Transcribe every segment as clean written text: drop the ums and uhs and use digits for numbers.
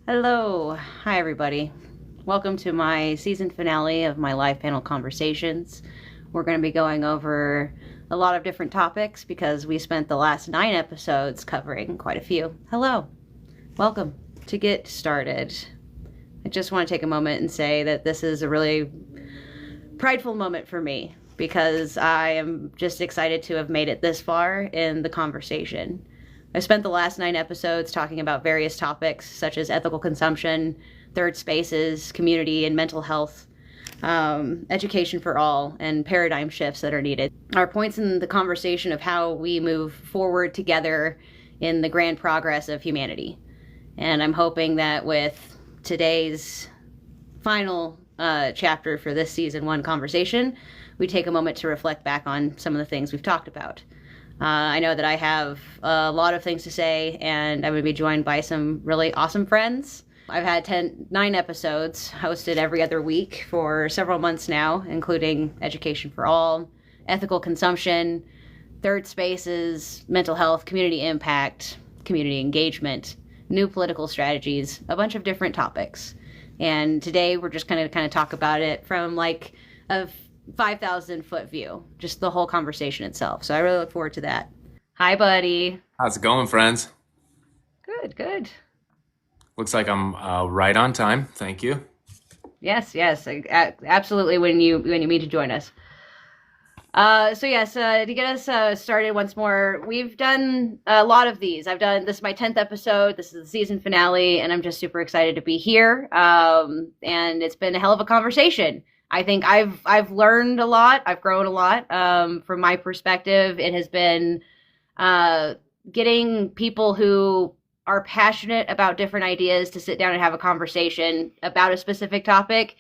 Hello. Hi, everybody. Welcome to my season finale of my live panel conversations. We're going to be going over a lot of different topics because we spent the last 9 episodes covering quite a few. Hello. Welcome. To get started, I just want to take a moment and say that this is a really prideful moment for me because I am just excited to have made it this far in the conversation. I spent the last 9 episodes talking about various topics such as ethical consumption, third spaces, community and mental health, education for all, and paradigm shifts that are needed. Our points in the conversation of how we move forward together in the grand progress of humanity. And I'm hoping that with today's final chapter for this season 1 conversation, we take a moment to reflect back on some of the things we've talked about. I know that I have a lot of things to say, and I'm going to be joined by some really awesome friends. I've had 9 episodes hosted every other week for several months now, including Education for All, Ethical Consumption, Third Spaces, Mental Health, Community Impact, Community Engagement, New Political Strategies, a bunch of different topics. And today we're just going to talk about it from like a 5,000 foot view, just the whole conversation itself. So I really look forward to that. Hi, buddy. How's it going, friends? Good, good. Looks like I'm right on time. Thank you. Yes, yes, absolutely. When you mean to join us. So yes, to get us started once more, we've done a lot of these. This is my 10th episode. This is the season finale, and I'm just super excited to be here. And it's been a hell of a conversation. I think I've learned a lot. I've grown a lot. From my perspective, it has been getting people who are passionate about different ideas to sit down and have a conversation about a specific topic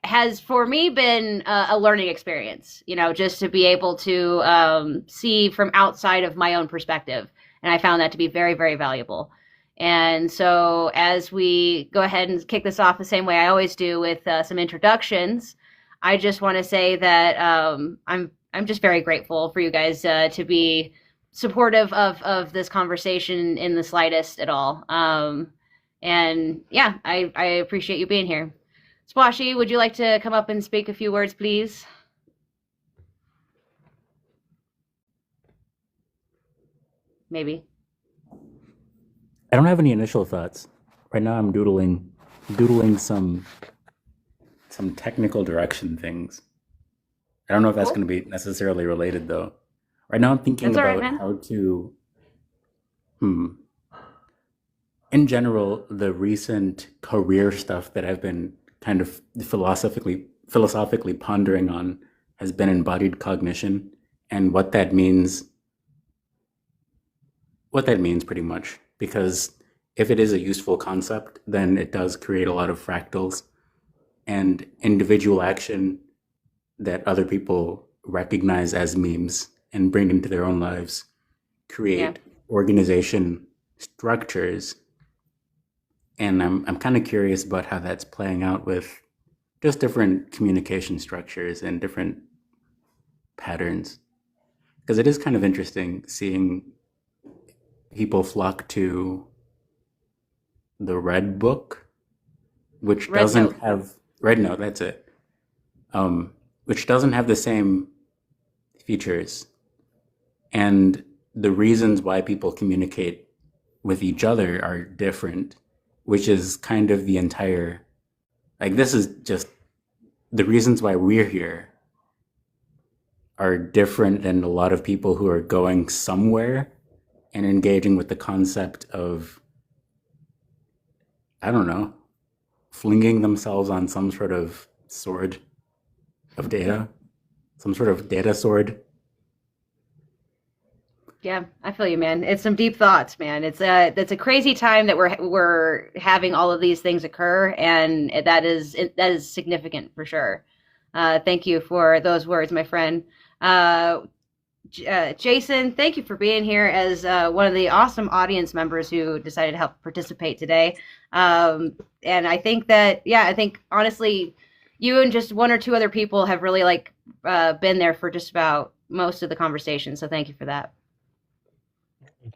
has for me been a learning experience, just to be able to see from outside of my own perspective. And I found that to be very, very valuable. And so as we go ahead and kick this off the same way I always do with some introductions, I just want to say that I'm just very grateful for you guys to be supportive of this conversation in the slightest at all. And yeah, I appreciate you being here. Spwashi, would you like to come up and speak a few words, please? Maybe. I don't have any initial thoughts. Right now I'm doodling some technical direction things. I don't know if that's Cool. going to be necessarily related though. Right now I'm thinking That's all right, about man. how to hmm, in general the recent career stuff that I've been kind of philosophically pondering on has been embodied cognition and what that means pretty much because if it is a useful concept then it does create a lot of fractals and individual action that other people recognize as memes and bring into their own lives Yeah. create organization structures. And I'm kind of curious about how that's playing out with just different communication structures and different patterns because it is kind of interesting seeing people flock to the red book, which Red doesn't Note. have red note, that's it, which doesn't have the same features. And the reasons why people communicate with each other are different, which is kind of the entire, like, this is just the reasons why we're here are different than a lot of people who are going somewhere and engaging with the concept of, I don't know, flinging themselves on some sort of sword of data, some sort of data sword. Yeah, I feel you, man. It's some deep thoughts, man. It's a crazy time that we're having all of these things occur, and that is significant for sure. Thank you for those words, my friend. Uh, Jason, thank you for being here as one of the awesome audience members who decided to help participate today. And I think that, yeah, I think honestly, you and just one or two other people have really like been there for just about most of the conversation. So thank you for that.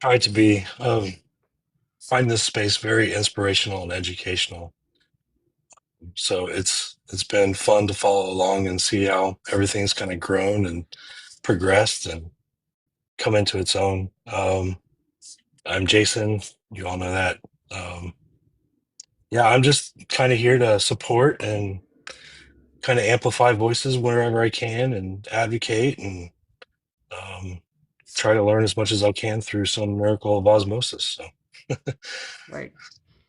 Try to be. find this space very inspirational and educational. So it's been fun to follow along and see how everything's kind of grown and progressed and come into its own. I'm Jason. You all know that. Yeah, I'm just kind of here to support and kind of amplify voices wherever I can and advocate and um, try to learn as much as I can through some miracle of osmosis. So, Word.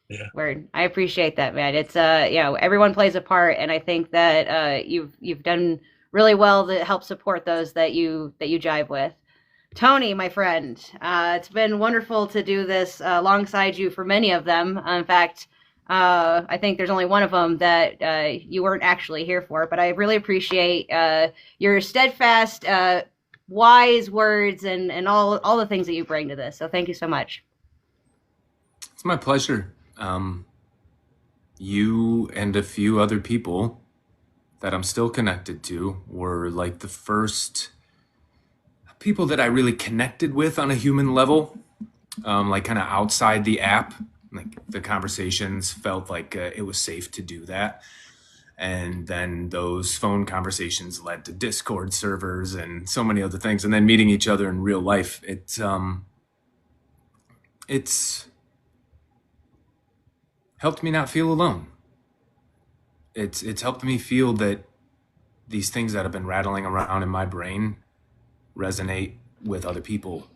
yeah. Word. I appreciate that, man. It's everyone plays a part, and I think that you've done really well to help support those that you jive with. Tony, my friend, it's been wonderful to do this alongside you for many of them. In fact, I think there's only one of them that you weren't actually here for, but I really appreciate your steadfast, wise words and all the things that you bring to this. So thank you so much. It's my pleasure. You and a few other people that I'm still connected to were like the first people that I really connected with on a human level, like kind of outside the app. Like the conversations felt like it was safe to do that. And then those phone conversations led to Discord servers and so many other things. And then meeting each other in real life, it's helped me not feel alone. It's helped me feel that these things that have been rattling around in my brain resonate with other people,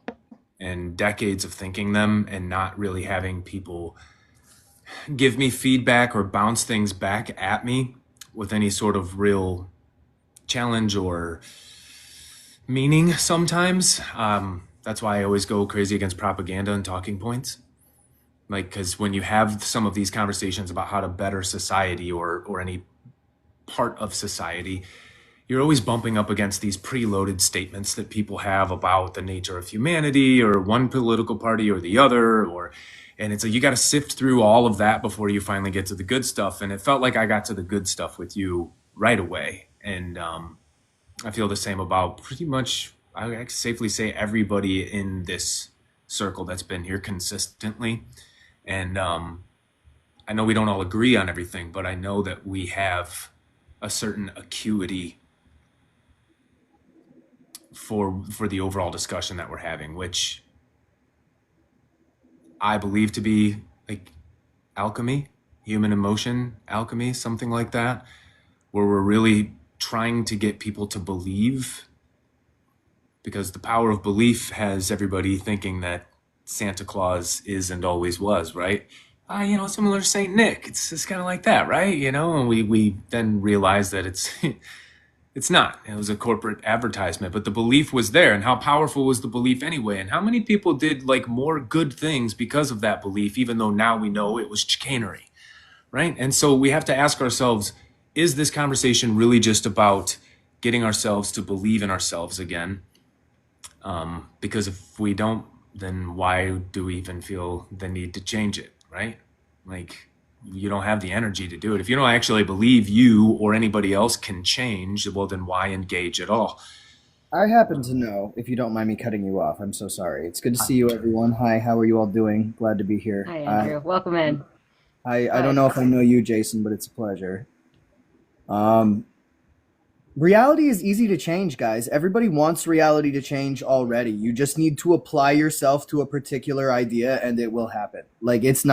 and decades of thinking them and not really having people give me feedback or bounce things back at me with any sort of real challenge or meaning sometimes. That's why I always go crazy against propaganda and talking points. Like, because when you have some of these conversations about how to better society or any part of society, you're always bumping up against these preloaded statements that people have about the nature of humanity or one political party or the other, and it's like you got to sift through all of that before you finally get to the good stuff. And it felt like I got to the good stuff with you right away. And I feel the same about pretty much, I can safely say, everybody in this circle that's been here consistently. And I know we don't all agree on everything, but I know that we have a certain acuity for the overall discussion that we're having, which I believe to be like alchemy, human emotion alchemy, something like that, where we're really trying to get people to believe, because the power of belief has everybody thinking that Santa Claus is and always was, right? Similar to Saint Nick. It's kind of like that, right? And we then realize that it's not. It was a corporate advertisement, but the belief was there. And how powerful was the belief anyway? And how many people did like more good things because of that belief, even though now we know it was chicanery, right? And so we have to ask ourselves, is this conversation really just about getting ourselves to believe in ourselves again? Because if we don't, then why do we even feel the need to change it, right? Like, you don't have the energy to do it. If you don't actually believe you or anybody else can change, well, then why engage at all? I happen to know, if you don't mind me cutting you off, I'm so sorry. It's good to see you, everyone. Hi, how are you all doing? Glad to be here. Hi, Andrew. Welcome in. I don't know if I know you, Jason, but it's a pleasure. Reality is easy to change, guys. Everybody wants reality to change already. You just need to apply yourself to a particular idea and it will happen. Like, it's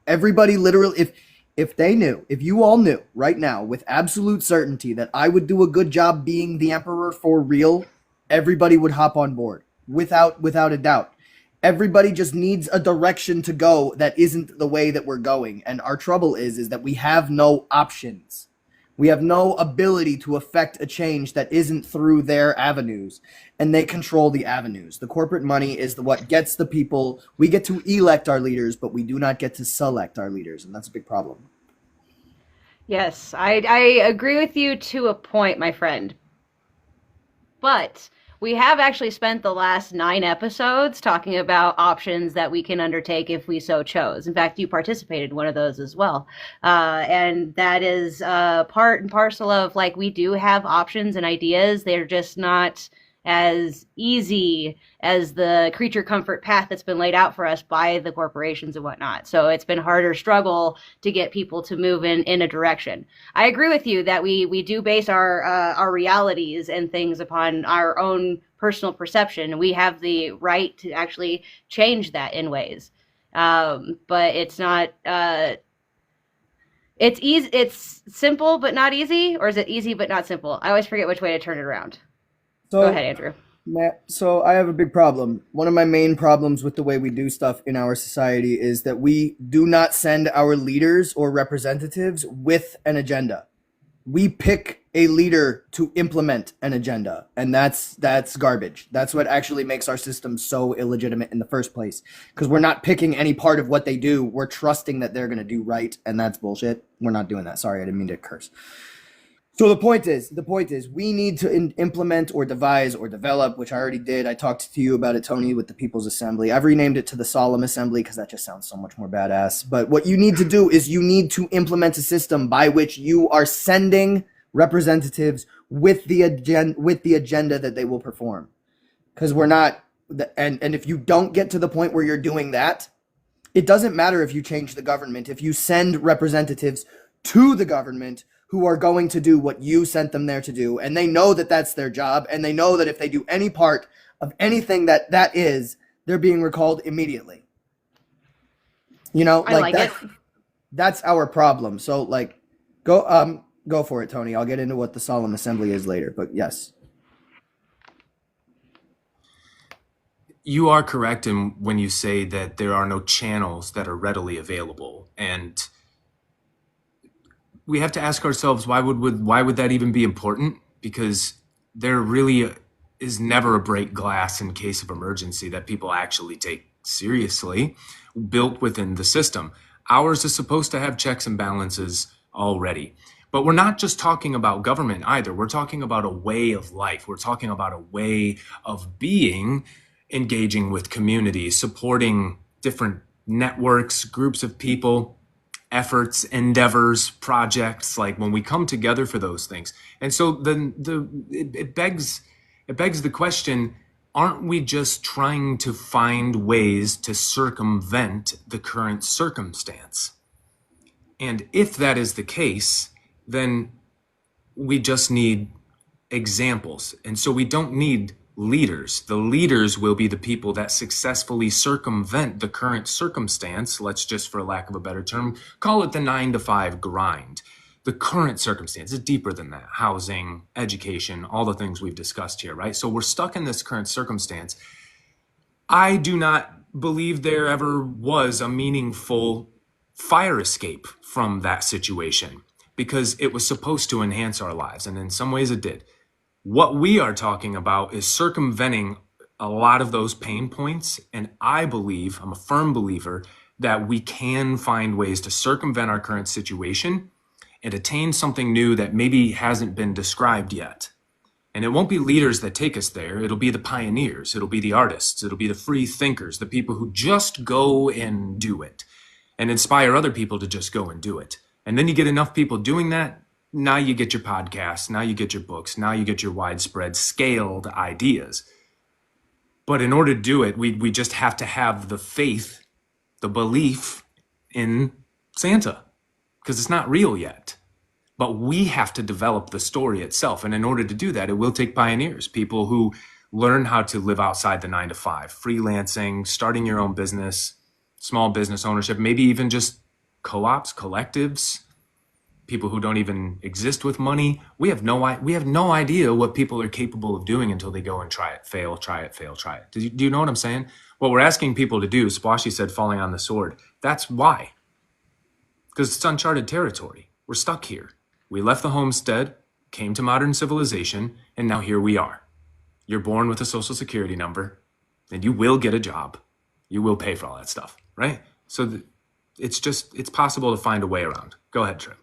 everybody literally, if you all knew right now with absolute certainty that I would do a good job being the emperor for real, everybody would hop on board without a doubt. Everybody just needs a direction to go that isn't the way that we're going. And our trouble is that we have no options. We have no ability to affect a change that isn't through their avenues, and they control the avenues. The corporate money is what gets the people. We get to elect our leaders, but we do not get to select our leaders, and that's a big problem. Yes, I agree with you to a point, my friend. But we have actually spent the last 9 episodes talking about options that we can undertake if we so chose. In fact, you participated in one of those as well. And that is part and parcel of, like, we do have options and ideas. They're just not as easy as the creature comfort path that's been laid out for us by the corporations and whatnot. So it's been harder struggle to get people to move in a direction. I agree with you that we do base our realities and things upon our own personal perception. We have the right to actually change that in ways. But it's not, it's easy. It's simple, but not easy. Or is it easy, but not simple? I always forget which way to turn it around. So, Go ahead, Andrew. Matt, so I have a big problem. One of my main problems with the way we do stuff in our society is that we do not send our leaders or representatives with an agenda. We pick a leader to implement an agenda, and that's garbage. That's what actually makes our system so illegitimate in the first place, because we're not picking any part of what they do. We're trusting that they're going to do right, and that's bullshit. We're not doing that. Sorry, I didn't mean to curse. So the point is, we need to implement or devise or develop, which I already did. I talked to you about it, Tony, with the People's Assembly. I've renamed it to the Solemn Assembly because that just sounds so much more badass. But what you need to do is you need to implement a system by which you are sending representatives with the agenda that they will perform. Because we're not, and if you don't get to the point where you're doing that, it doesn't matter if you change the government. If you send representatives to the government who are going to do what you sent them there to do, and they know that that's their job, and they know that if they do any part of anything that is, they're being recalled immediately. You know, that's our problem. So like, go for it, Tony. I'll get into what the Solemn Assembly is later, but yes. You are correct when you say that there are no channels that are readily available, and we have to ask ourselves, why would that even be important? Because there really is never a break glass in case of emergency that people actually take seriously, built within the system. Ours is supposed to have checks and balances already. But we're not just talking about government either. We're talking about a way of life. We're talking about a way of being, engaging with communities, supporting different networks, groups of people, efforts, endeavors, projects, like when we come together for those things. And so then it begs the question, aren't we just trying to find ways to circumvent the current circumstance? And if that is the case, then we just need examples. And so we don't need leaders. The leaders will be the people that successfully circumvent the current circumstance. Let's just, for lack of a better term, call it the 9-to-5 grind. The current circumstance is deeper than that. Housing, education, all the things we've discussed here, right? So we're stuck in this current circumstance. I do not believe there ever was a meaningful fire escape from that situation because it was supposed to enhance our lives. And in some ways it did. What we are talking about is circumventing a lot of those pain points. And I'm a firm believer that we can find ways to circumvent our current situation and attain something new that maybe hasn't been described yet. And it won't be leaders that take us there. It'll be the pioneers. It'll be the artists. It'll be the free thinkers, the people who just go and do it and inspire other people to just go and do it. And then you get enough people doing that. Now you get your podcasts, now you get your books, now you get your widespread scaled ideas. But in order to do it, we just have to have the faith, the belief in Santa, because it's not real yet. But we have to develop the story itself. And in order to do that, it will take pioneers, people who learn how to live outside the 9-to-5, freelancing, starting your own business, small business ownership, maybe even just co-ops, collectives, people who don't even exist with money. We have no idea what people are capable of doing until they go and try it, fail, try it, fail, try it. Do you know what I'm saying? What we're asking people to do, Spwashi said, falling on the sword. That's why. Because it's uncharted territory. We're stuck here. We left the homestead, came to modern civilization, and now here we are. You're born with a social security number, and you will get a job. You will pay for all that stuff, right? So it's possible to find a way around. Go ahead, Tripp.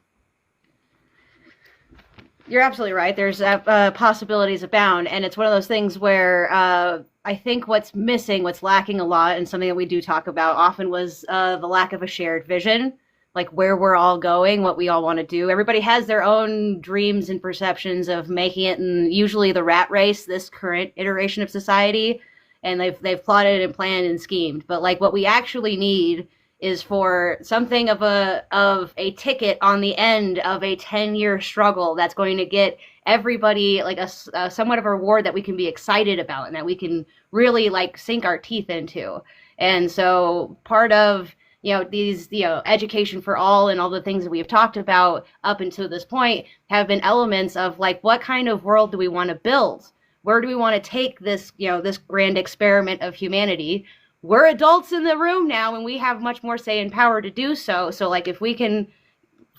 You're absolutely right. There's possibilities abound. And it's one of those things where I think what's missing, what's lacking a lot, and something that we do talk about often was the lack of a shared vision like where we're all going, what we all want to do. Everybody has their own dreams and perceptions of making it, and usually the rat race, this current iteration of society, and they've plotted and planned and schemed. But like what we actually need is for something of a ticket on the end of a 10-year struggle that's going to get everybody like a somewhat of a reward that we can be excited about and that we can really like sink our teeth into. And so part of these education for all and all the things that we have talked about up until this point have been elements of like, what kind of world do we want to build? Where do we want to take this this grand experiment of humanity? We're adults in the room now, and we have much more say and power to do so. So like, if we can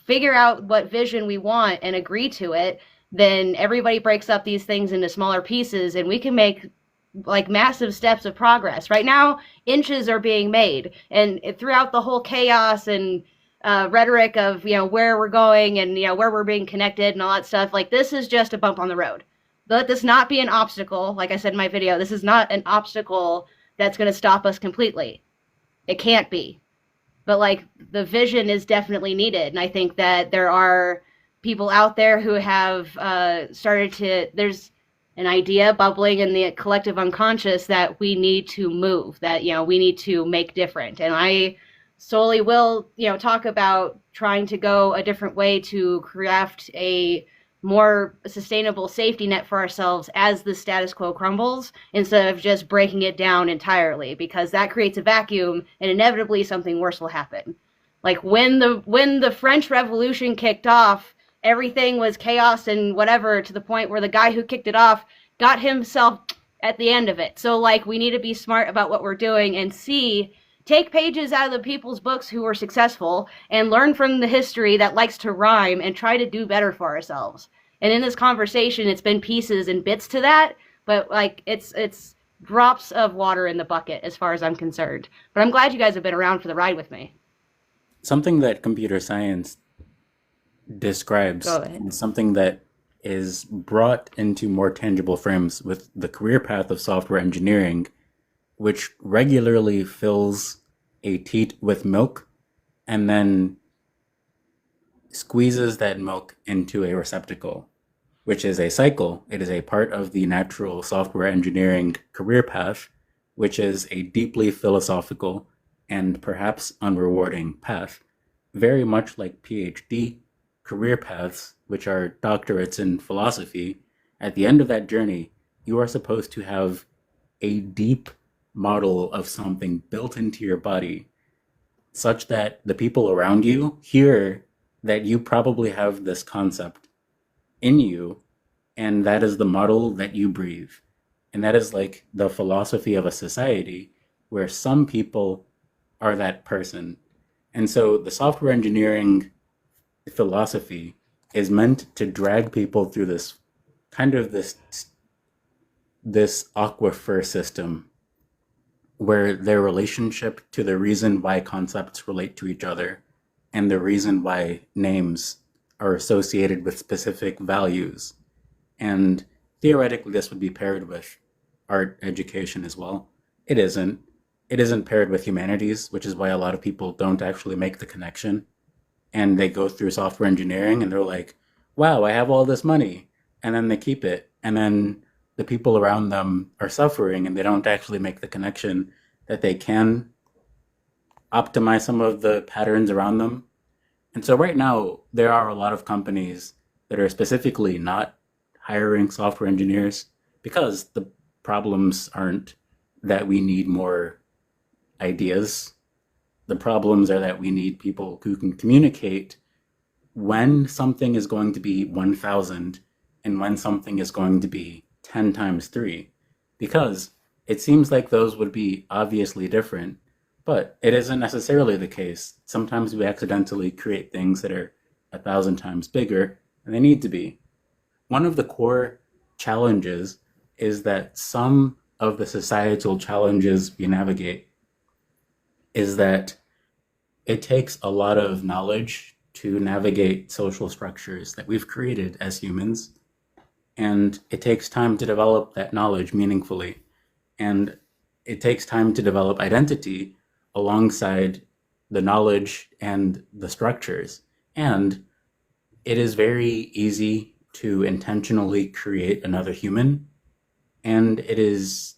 figure out what vision we want and agree to it, then everybody breaks up these things into smaller pieces, and we can make like massive steps of progress. Right now, inches are being made, and throughout the whole chaos and rhetoric of where we're going and where we're being connected and all that stuff, like this is just a bump on the road. Let this not be an obstacle. Like I said in my video, this is not an obstacle that's going to stop us completely. It can't be. But like, the vision is definitely needed, and I think that there are people out there who have started to, there's an idea bubbling in the collective unconscious that we need to move, that we need to make different. And I solely will talk about trying to go a different way to craft a more sustainable safety net for ourselves as the status quo crumbles, instead of just breaking it down entirely, because that creates a vacuum and inevitably something worse will happen. Like when the French Revolution kicked off, everything was chaos and whatever, to the point where the guy who kicked it off got himself at the end of it. So like, we need to be smart about what we're doing and take pages out of the people's books who were successful and learn from the history that likes to rhyme and try to do better for ourselves. And in this conversation, it's been pieces and bits to that, but like it's drops of water in the bucket as far as I'm concerned. But I'm glad you guys have been around for the ride with me. Something that computer science describes, and something that is brought into more tangible frames with the career path of software engineering, which regularly fills a teat with milk and then squeezes that milk into a receptacle, which is a cycle. It is a part of the natural software engineering career path, which is a deeply philosophical and perhaps unrewarding path, very much like PhD career paths, which are doctorates in philosophy. At the end of that journey, you are supposed to have a deep model of something built into your body, such that the people around you hear that you probably have this concept in you, and that is the model that you breathe. And that is like the philosophy of a society where some people are that person. And so the software engineering philosophy is meant to drag people through this kind of this aquifer system where their relationship to the reason why concepts relate to each other and the reason why names are associated with specific values. And theoretically, this would be paired with art education as well. It isn't. It isn't paired with humanities, which is why a lot of people don't actually make the connection. And they go through software engineering and they're like, wow, I have all this money. And then they keep it. And then the people around them are suffering and they don't actually make the connection that they can optimize some of the patterns around them. And so right now, there are a lot of companies that are specifically not hiring software engineers because the problems aren't that we need more ideas. The problems are that we need people who can communicate when something is going to be 1,000 and when something is going to be 10 times 3, because it seems like those would be obviously different, but it isn't necessarily the case. Sometimes we accidentally create things that are 1,000 times bigger than they need to be. One of the core challenges is that some of the societal challenges we navigate is that it takes a lot of knowledge to navigate social structures that we've created as humans. And it takes time to develop that knowledge meaningfully. And it takes time to develop identity alongside the knowledge and the structures. And it is very easy to intentionally create another human, and it is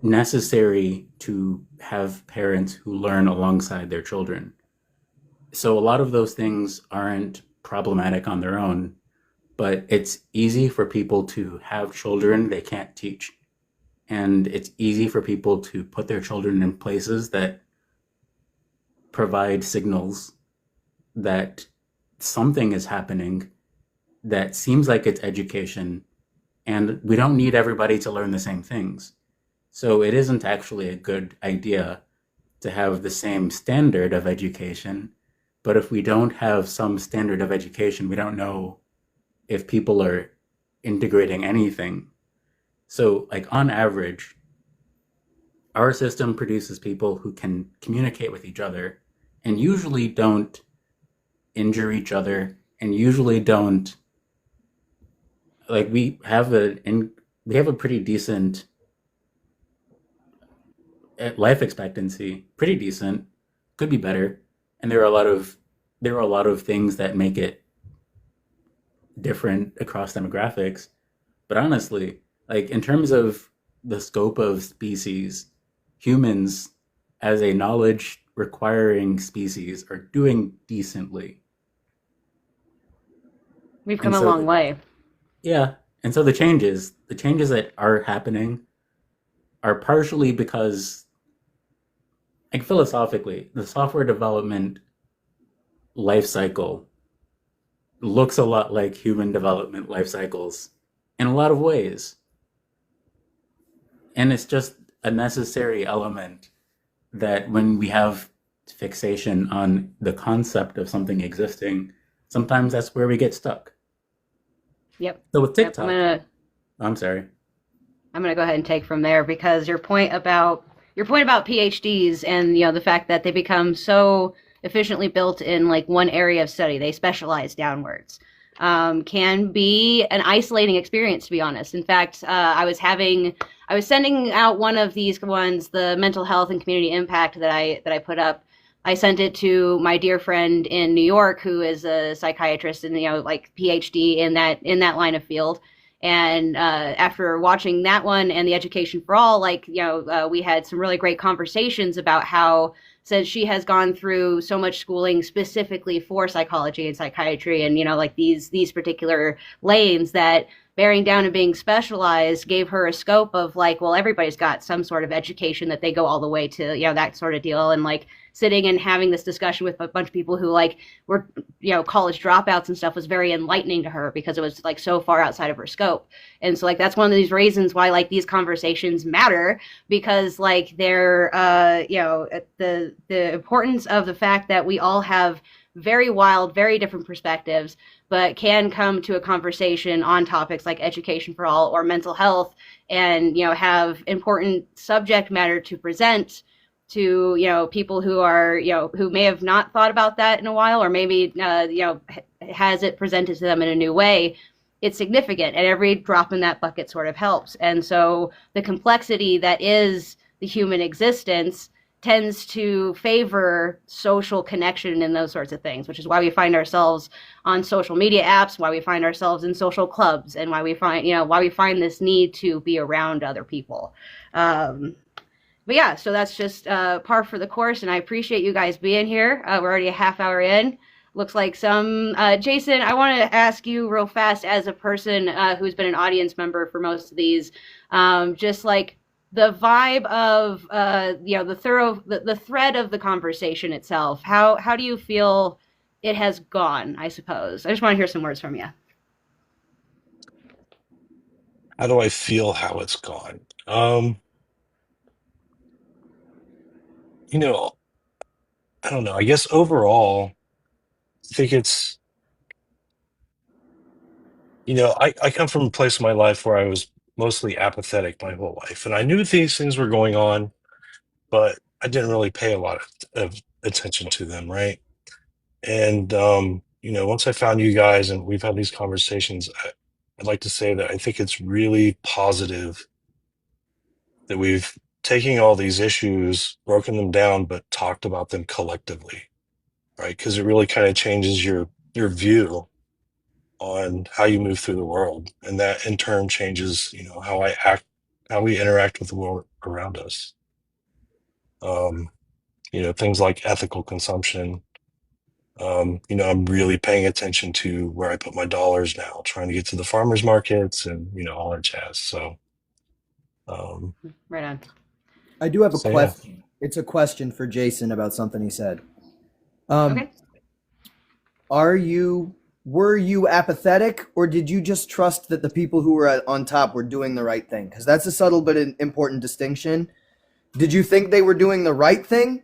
necessary to have parents who learn alongside their children. So a lot of those things aren't problematic on their own, but it's easy for people to have children they can't teach. And it's easy for people to put their children in places that provide signals that something is happening that seems like it's education, and we don't need everybody to learn the same things. So it isn't actually a good idea to have the same standard of education. But if we don't have some standard of education, we don't know if people are integrating anything. So, like, on average, our system produces people who can communicate with each other and usually don't injure each other, and usually don't, like, we have a pretty decent life expectancy, pretty decent, could be better, and there are a lot of things that make it different across demographics. But honestly, like, in terms of the scope of species, humans as a knowledge requiring species are doing decently. We've And come a so long way. yeah, and so the changes that are happening are partially because, like, philosophically, the software development life cycle looks a lot like human development life cycles in a lot of ways. And it's just a necessary element that when we have fixation on the concept of something existing, sometimes that's where we get stuck. Yep. So with Yep. TikTok, I'm sorry. I'm gonna go ahead and take from there, because your point about PhDs and the fact that they become so efficiently built in like one area of study, they specialize downwards, can be an isolating experience, to be honest. In fact, I was sending out one of these ones, the mental health and community impact that I put up. I sent it to my dear friend in New York, who is a psychiatrist and like PhD in that line of field. And after watching that one and the Education for All, we had some really great conversations about how, says she has gone through so much schooling specifically for psychology and psychiatry, and like these particular lanes, that bearing down and being specialized gave her a scope of like, well, everybody's got some sort of education that they go all the way to, that sort of deal. And like sitting and having this discussion with a bunch of people who like were, college dropouts and stuff was very enlightening to her, because it was like so far outside of her scope. And so like that's one of these reasons why like these conversations matter, because like they're the importance of the fact that we all have very wild, very different perspectives, but can come to a conversation on topics like Education for All or mental health, and have important subject matter to present to people who are who may have not thought about that in a while, or maybe has it presented to them in a new way. It's significant, and every drop in that bucket sort of helps. And so the complexity that is the human existence tends to favor social connection and those sorts of things, which is why we find ourselves on social media apps, why we find ourselves in social clubs, and why we find this need to be around other people. But yeah, so that's just par for the course, and I appreciate you guys being here. We're already a half hour in. Looks like some. Jason, I want to ask you real fast, as a person who's been an audience member for most of these, just like the vibe of the thread of the conversation itself. How do you feel it has gone? I suppose I just want to hear some words from you. How do I feel how it's gone? I don't know. I guess overall, I think it's, I come from a place in my life where I was mostly apathetic my whole life. And I knew these things were going on, but I didn't really pay a lot of attention to them, right? And, once I found you guys and we've had these conversations, I'd like to say that I think it's really positive that we've taking all these issues, broken them down, but talked about them collectively, right? Because it really kind of changes your view on how you move through the world, and that in turn changes, how we interact with the world around us. Things like ethical consumption. I'm really paying attention to where I put my dollars now, trying to get to the farmers markets and all that jazz. So, Right on. I do have a So, yeah. question. It's a question for Jason about something he said. Okay. Were you apathetic, or did you just trust that the people who were on top were doing the right thing? Because that's a subtle but an important distinction. Did you think they were doing the right thing,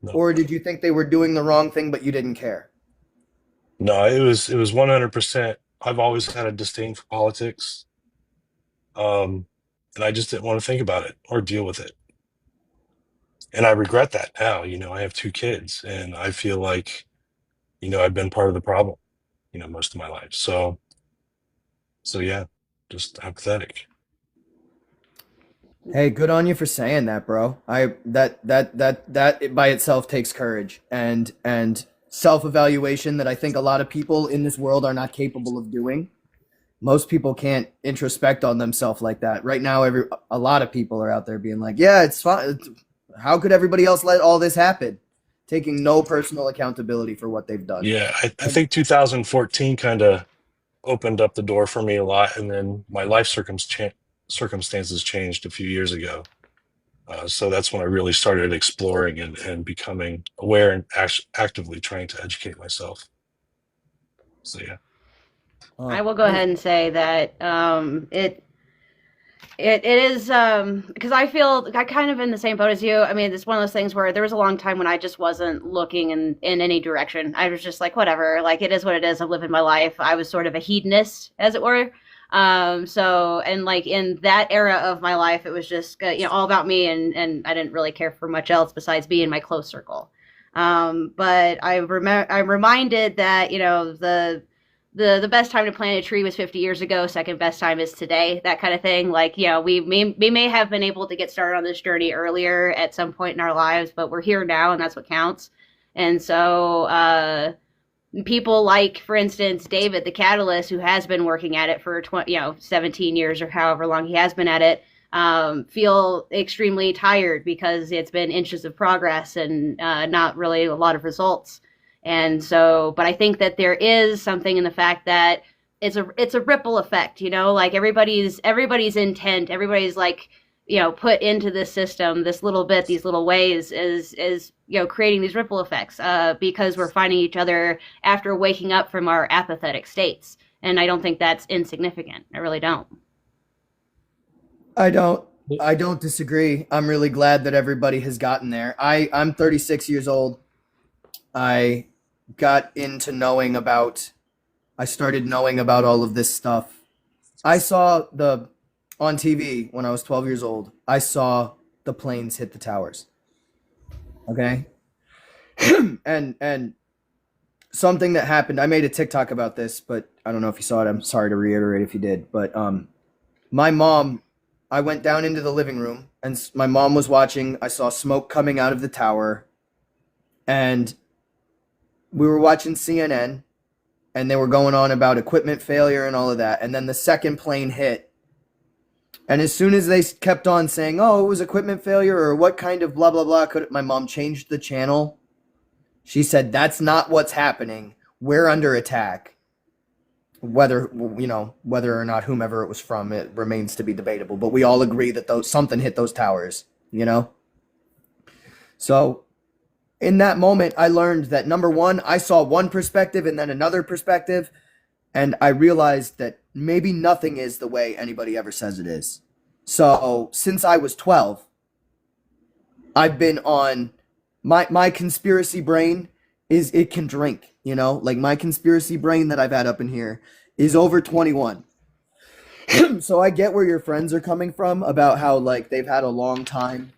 No. or did you think they were doing the wrong thing but you didn't care? No, it was 100%. I've always had a disdain for politics, and I just didn't want to think about it or deal with it. And I regret that now. I have 2 kids, and I feel like I've been part of the problem, most of my life. So yeah, just apathetic. Hey, good on you for saying that, bro. That by itself takes courage and self-evaluation that I think a lot of people in this world are not capable of doing. Most people can't introspect on themselves like that. Right now, a lot of people are out there being like, "Yeah, it's fine. How could everybody else let all this happen?" Taking no personal accountability for what they've done. Yeah, I think 2014 kind of opened up the door for me a lot, and then my life circumstances changed a few years ago. So that's when I really started exploring and becoming aware and actively trying to educate myself. So yeah. I will go ahead and say that it is because I feel I kind of in the same boat as you. I mean, it's one of those things where there was a long time when I just wasn't looking in any direction. I was just like, whatever, like it is what it is. I'm living my life. I was sort of a hedonist, as it were. So and like in that era of my life, it was just all about me, and I didn't really care for much else besides being in my close circle. But I'm reminded that the best time to plant a tree was 50 years ago. Second best time is today. That kind of thing. Like, we may have been able to get started on this journey earlier at some point in our lives, but we're here now, and that's what counts. And so, people like, for instance, David, the Catalyst, who has been working at it for 17 years or however long he has been at it, feel extremely tired because it's been inches of progress and not really a lot of results. And so, but I think that there is something in the fact that it's a ripple effect, like everybody's intent, everybody's like, put into this system, this little bit, these little ways is creating these ripple effects, because we're finding each other after waking up from our apathetic states. And I don't think that's insignificant. I really don't. I don't disagree. I'm really glad that everybody has gotten there. I'm 36 years old. I started knowing about all of this stuff. I saw on TV when I was 12 years old, I saw the planes hit the towers. Okay? and something that happened, I made a TikTok about this, but I don't know if you saw it. I'm sorry to reiterate if you did, but my mom, I went down into the living room and my mom was watching. I saw smoke coming out of the tower, and we were watching CNN, and they were going on about equipment failure and all of that. And then the second plane hit. And as soon as they kept on saying, "Oh, it was equipment failure," or what kind of blah, blah, blah, my mom changed the channel. She said, "That's not what's happening. We're under attack." Whether or not whomever it was from, it remains to be debatable. But we all agree that something hit those towers, So in that moment, I learned that, number one, I saw one perspective and then another perspective, and I realized that maybe nothing is the way anybody ever says it is. So since I was 12, I've been on my conspiracy brain it can drink, like my conspiracy brain that I've had up in here is over 21. So I get where your friends are coming from about how like they've had a long time.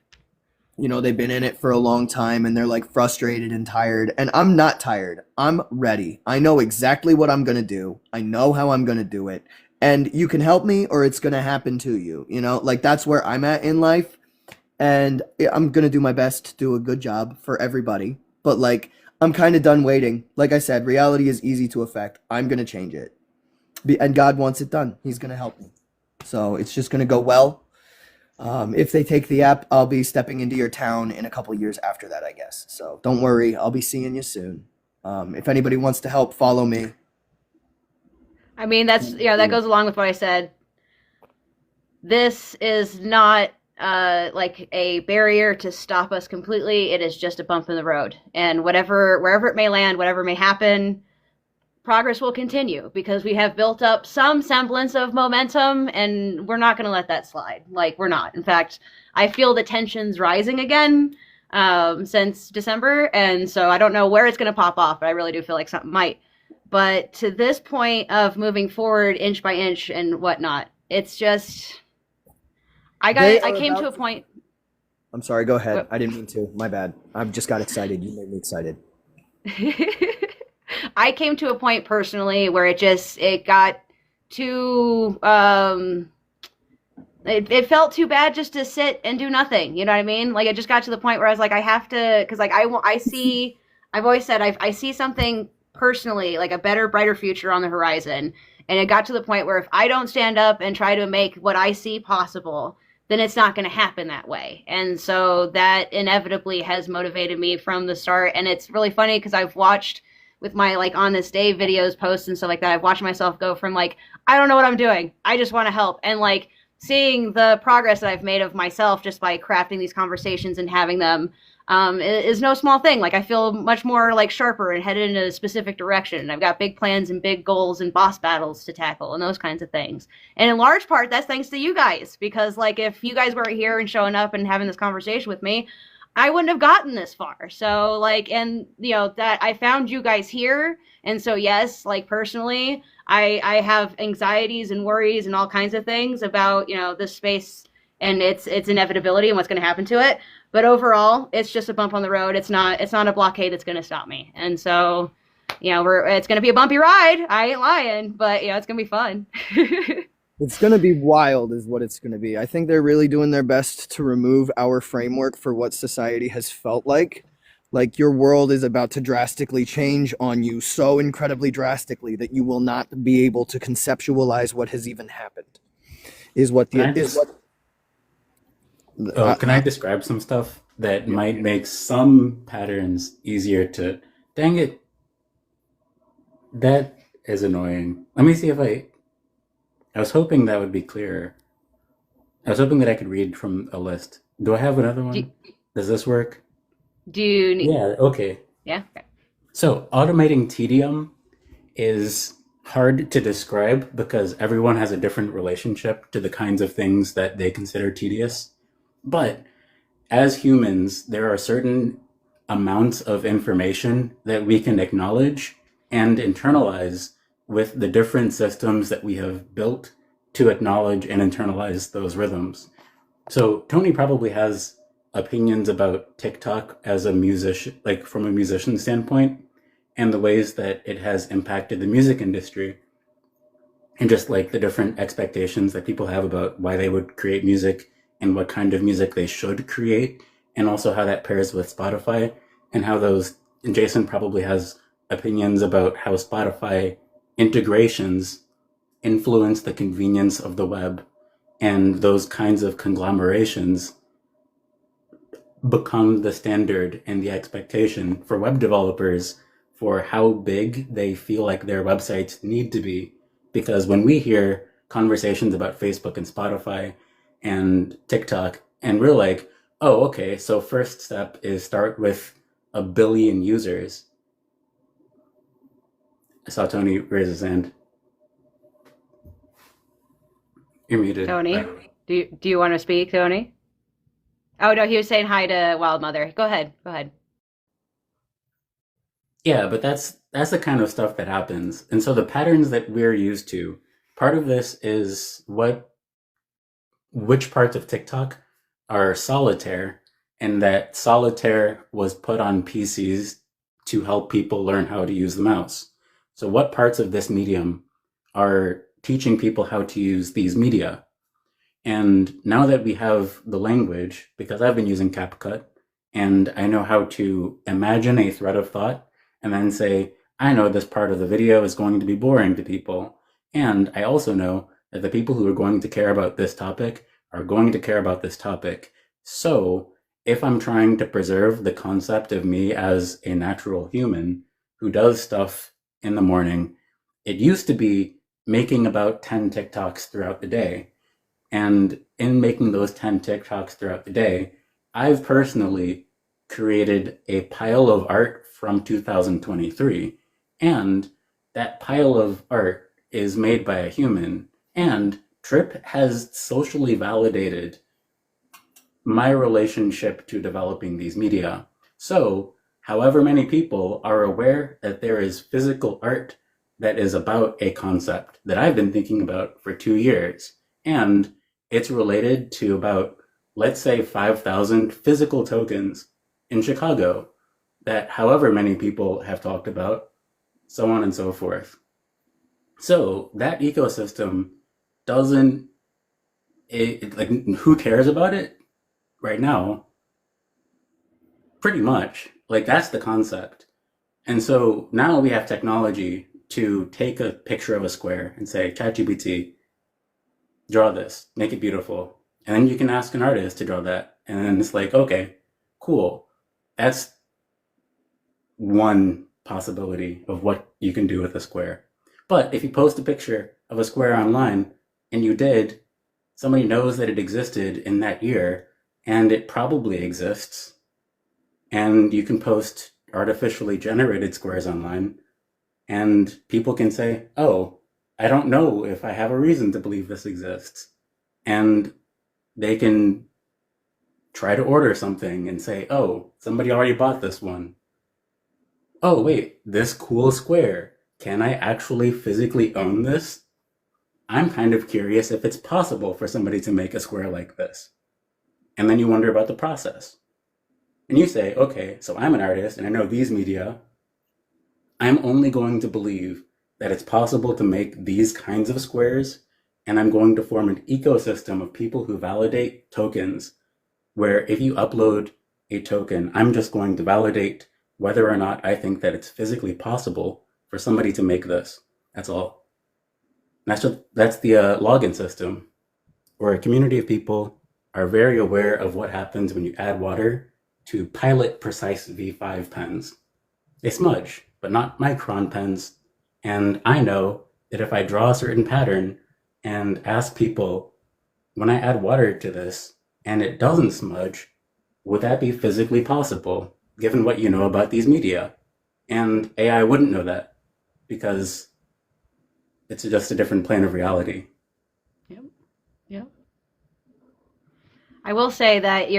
They've been in it for a long time and they're like frustrated and tired. And I'm not tired. I'm ready. I know exactly what I'm going to do. I know how I'm going to do it. And you can help me or it's going to happen to you. Like that's where I'm at in life. and I'm gonna do my best to do a good job for everybody. But like, I'm kind of done waiting. Like I said, reality is easy to affect. I'm gonna change it, and God wants it done. He's gonna help me. So it's just gonna go well. If they take the app, I'll be stepping into your town in a couple years after that, I guess. So don't worry, I'll be seeing you soon. If anybody wants to help, follow me. I mean, that goes along with what I said. This is not like a barrier to stop us completely. It is just a bump in the road. And wherever it may land, whatever may happen, progress will continue because we have built up some semblance of momentum and we're not going to let that slide. Like, we're not. In fact, I feel the tensions rising again since December. And so I don't know where it's going to pop off, but I really do feel like something might. But to this point of moving forward inch by inch and whatnot, it's just, I came to a point. I'm sorry, go ahead. I didn't mean to. My bad. I just got excited. You made me excited. I came to a point personally where it got too, it felt too bad just to sit and do nothing. You know what I mean? Like, it just got to the point where I was like, I have to, because like I've always said, I see something personally, like a better, brighter future on the horizon. And it got to the point where if I don't stand up and try to make what I see possible, then it's not going to happen that way. And so that inevitably has motivated me from the start. And it's really funny because I've watched with my like on this day videos, posts and stuff like that, I've watched myself go from like, I don't know what I'm doing, I just want to help. And like seeing the progress that I've made of myself just by crafting these conversations and having them is no small thing. Like, I feel much more like sharper and headed in a specific direction. And I've got big plans and big goals and boss battles to tackle and those kinds of things. And in large part, that's thanks to you guys, because like if you guys weren't here and showing up and having this conversation with me, I wouldn't have gotten this far. So like, and you know, that I found you guys here. And so yes, like personally, I have anxieties and worries and all kinds of things about, you know, this space and its inevitability and what's going to happen to it. But overall, it's just a bump on the road. It's not a blockade that's going to stop me. And so, you know, it's going to be a bumpy ride. I ain't lying, but you know, it's going to be fun. It's going to be wild is what it's going to be. I think they're really doing their best to remove our framework for what society has felt like. Like, your world is about to drastically change on you so incredibly drastically that you will not be able to conceptualize what has even happened. Can I describe some stuff that might make some patterns easier to... Dang it. That is annoying. Let me see if I was hoping that would be clearer. I was hoping that I could read from a list. Do I have another one? Does this work? Do you need... Yeah, okay. Yeah? Okay. So automating tedium is hard to describe because everyone has a different relationship to the kinds of things that they consider tedious. But as humans, there are certain amounts of information that we can acknowledge and internalize with the different systems that we have built to acknowledge and internalize those rhythms. So Tony probably has opinions about TikTok as a musician, like from a musician standpoint, and the ways that it has impacted the music industry, and just like the different expectations that people have about why they would create music and what kind of music they should create, and also how that pairs with Spotify and how those, and Jason probably has opinions about how Spotify integrations influence the convenience of the web, and those kinds of conglomerations become the standard and the expectation for web developers for how big they feel like their websites need to be. Because when we hear conversations about Facebook and Spotify and TikTok, and we're like, oh, okay, so first step is start with 1 billion users. I saw Tony raise his hand. You're muted. Tony, do you want to speak, Tony? Oh, no, he was saying hi to Wild Mother. Go ahead. Yeah, but that's the kind of stuff that happens. And so the patterns that we're used to, part of this is which parts of TikTok are solitaire, and that solitaire was put on PCs to help people learn how to use the mouse. So what parts of this medium are teaching people how to use these media? And now that we have the language, because I've been using CapCut, and I know how to imagine a thread of thought and then say, I know this part of the video is going to be boring to people. And I also know that the people who are going to care about this topic are going to care about this topic. So if I'm trying to preserve the concept of me as a natural human who does stuff in the morning, it used to be making about 10 TikToks throughout the day. And in making those 10 TikToks throughout the day, I've personally created a pile of art from 2023. And that pile of art is made by a human. And Tripp has socially validated my relationship to developing these media. So, however many people are aware that there is physical art that is about a concept that I've been thinking about for 2 years, and it's related to about, let's say, 5,000 physical tokens in Chicago that however many people have talked about, so on and so forth. So that ecosystem doesn't, like, who cares about it right now? Pretty much. Like, that's the concept. And so now we have technology to take a picture of a square and say, ChatGPT, draw this, make it beautiful. And then you can ask an artist to draw that. And then it's like, okay, cool. That's one possibility of what you can do with a square. But if you post a picture of a square online, and you did, somebody knows that it existed in that year, and it probably exists, and you can post artificially generated squares online, and people can say, oh, I don't know if I have a reason to believe this exists. And they can try to order something and say, oh, somebody already bought this one. Oh, wait, this cool square. Can I actually physically own this? I'm kind of curious if it's possible for somebody to make a square like this. And then you wonder about the process. And you say, okay, so I'm an artist and I know these media. I'm only going to believe that it's possible to make these kinds of squares, and I'm going to form an ecosystem of people who validate tokens, where if you upload a token, I'm just going to validate whether or not I think that it's physically possible for somebody to make this. That's all. That's the login system, where a community of people are very aware of what happens when you add water to Pilot Precise V5 pens. They smudge, but not micron pens. And I know that if I draw a certain pattern and ask people, when I add water to this and it doesn't smudge, would that be physically possible, given what you know about these media? And AI wouldn't know that, because it's just a different plane of reality. Yep. I will say that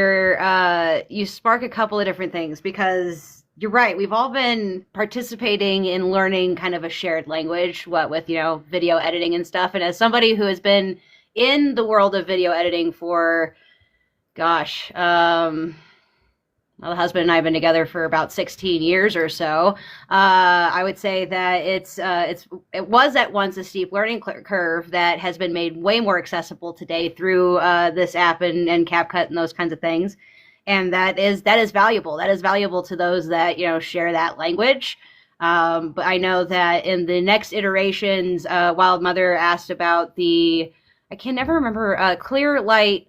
you spark a couple of different things, because you're right. We've all been participating in learning kind of a shared language, what with, video editing and stuff. And as somebody who has been in the world of video editing for, gosh, my husband and I have been together for about 16 years or so. I would say that it was at once a steep learning curve that has been made way more accessible today through this app and CapCut and those kinds of things. And that is valuable. That is valuable to those that, share that language. But I know that in the next iterations, Wild Mother asked about I can never remember, clear light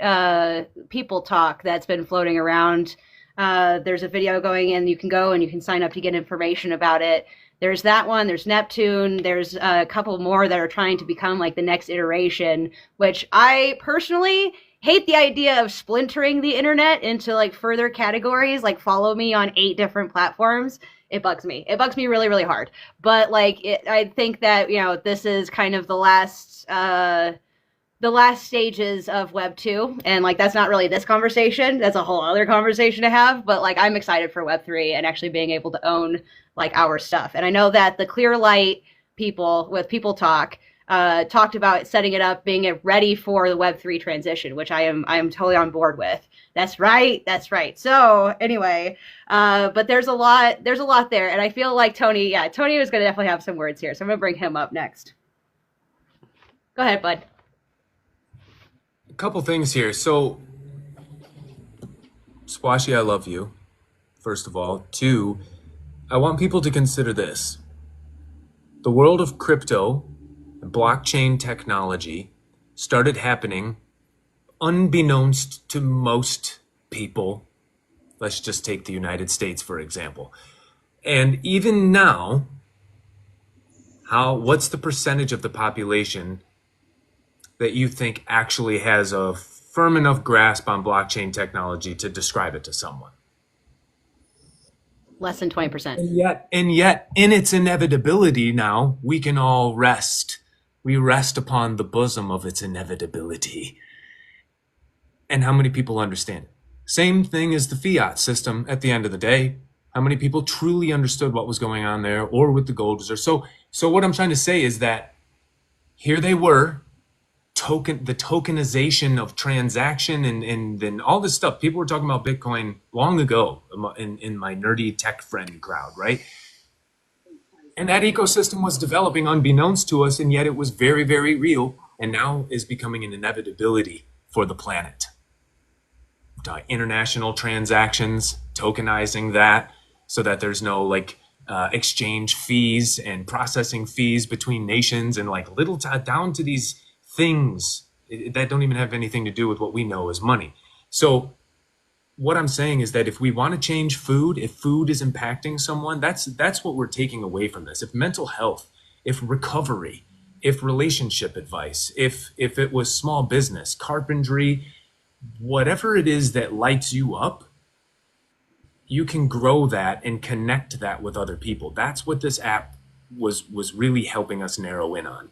people talk that's been floating around. There's a video going in, you can go and you can sign up to get information about it. There's that one, there's Neptune, there's a couple more that are trying to become like the next iteration, which I personally hate the idea of splintering the internet into like further categories, like follow me on 8 different platforms. It bugs me. It bugs me really, really hard. But I think that, this is kind of the last stages of Web 2, and that's not really this conversation. That's a whole other conversation to have, but I'm excited for Web 3 and actually being able to own our stuff. And I know that the Clearlight people with People Talk talked about setting it up, being ready for the Web 3 transition, which I am totally on board with. That's right. So anyway, but there's a lot there, and I feel like Tony was going to definitely have some words here, so I'm going to bring him up next. Go ahead, bud. A couple things here. So, Spwashi, I love you, first of all. Two, I want people to consider this. The world of crypto and blockchain technology started happening unbeknownst to most people. Let's just take the United States, for example. And even now, what's the percentage of the population that you think actually has a firm enough grasp on blockchain technology to describe it to someone? Less than 20%. And yet, in its inevitability now, we can all rest. We rest upon the bosom of its inevitability. And how many people understand it? Same thing as the fiat system at the end of the day. How many people truly understood what was going on there, or with the gold reserve? So what I'm trying to say is that here they were, the tokenization of transaction and all this stuff. People were talking about Bitcoin long ago in my nerdy tech friend crowd, right? And that ecosystem was developing unbeknownst to us, and yet it was very, very real, and now is becoming an inevitability for the planet. International transactions, tokenizing that so that there's no exchange fees and processing fees between nations, and little down to these things that don't even have anything to do with what we know as money. So what I'm saying is that if we want to change food, if food is impacting someone, that's what we're taking away from this. If mental health, if recovery, if relationship advice, if it was small business, carpentry, whatever it is that lights you up, you can grow that and connect that with other people. That's what this app was really helping us narrow in on.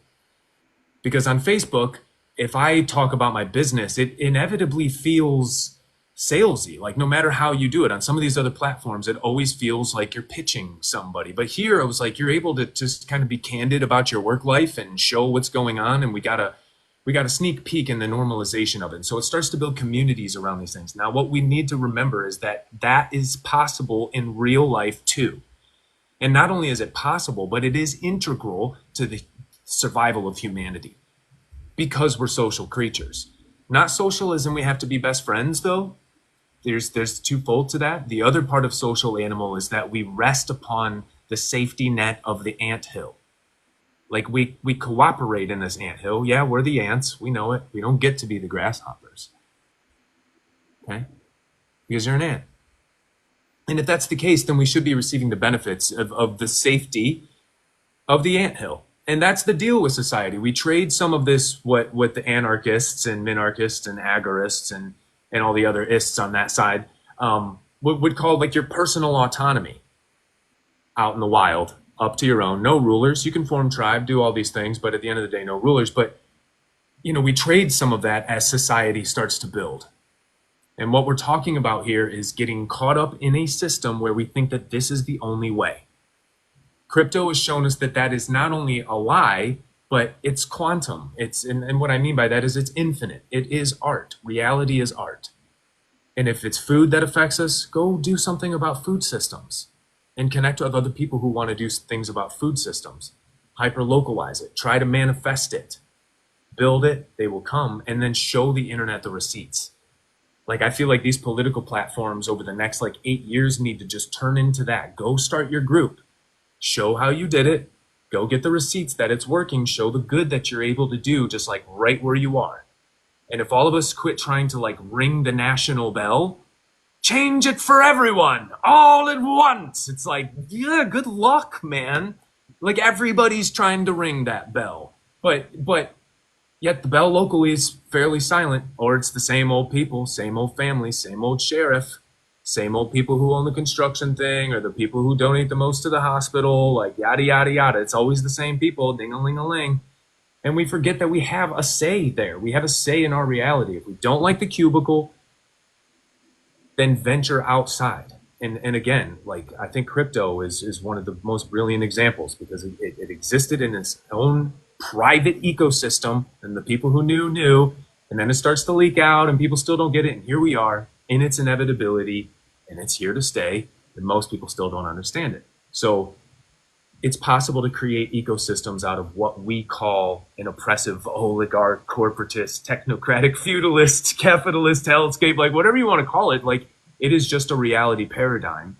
Because on Facebook, if I talk about my business, it inevitably feels salesy. Like no matter how you do it, on some of these other platforms, it always feels like you're pitching somebody. But here, it was like you're able to just kind of be candid about your work life and show what's going on, and we got a sneak peek in the normalization of it. And so it starts to build communities around these things. Now, what we need to remember is that is possible in real life too. And not only is it possible, but it is integral to the survival of humanity, because we're social creatures. Not socialism, we have to be best friends though. There's twofold to that. The other part of social animal is that we rest upon the safety net of the anthill. Like we cooperate in this anthill. Yeah, we're the ants. We know it. We don't get to be the grasshoppers. Okay? Because you're an ant. And if that's the case, then we should be receiving the benefits of the safety of the anthill. And that's the deal with society. We trade some of this, what the anarchists and minarchists and agorists and all the other ists on that side would call your personal autonomy out in the wild, up to your own. No rulers. You can form tribe, do all these things, but at the end of the day, no rulers. But, we trade some of that as society starts to build. And what we're talking about here is getting caught up in a system where we think that this is the only way. Crypto has shown us that is not only a lie, but it's quantum. And what I mean by that is it's infinite. It is art. Reality is art. And if it's food that affects us, go do something about food systems and connect with other people who want to do things about food systems. Hyper-localize it. Try to manifest it. Build it. They will come. And then show the internet the receipts. I feel like these political platforms over the next 8 years need to just turn into that. Go start your group. Show how you did it. Go get the receipts that it's working. Show the good that you're able to do just right where you are. And if all of us quit trying to ring the national bell, change it for everyone all at once. It's yeah, good luck, man. Everybody's trying to ring that bell. But yet the bell locally is fairly silent, or it's the same old people, same old family, same old sheriff, same old people who own the construction thing, or the people who donate the most to the hospital, yada, yada, yada. It's always the same people, ding-a-ling-a-ling. And we forget that we have a say there. We have a say in our reality. If we don't like the cubicle, then venture outside. And again, I think crypto is one of the most brilliant examples, because it existed in its own private ecosystem, and the people who knew, and then it starts to leak out and people still don't get it. And here we are in its inevitability, and it's here to stay, and most people still don't understand it. So it's possible to create ecosystems out of what we call an oppressive oligarch, corporatist, technocratic, feudalist, capitalist hellscape, like whatever you want to call it. Like, it is just a reality paradigm.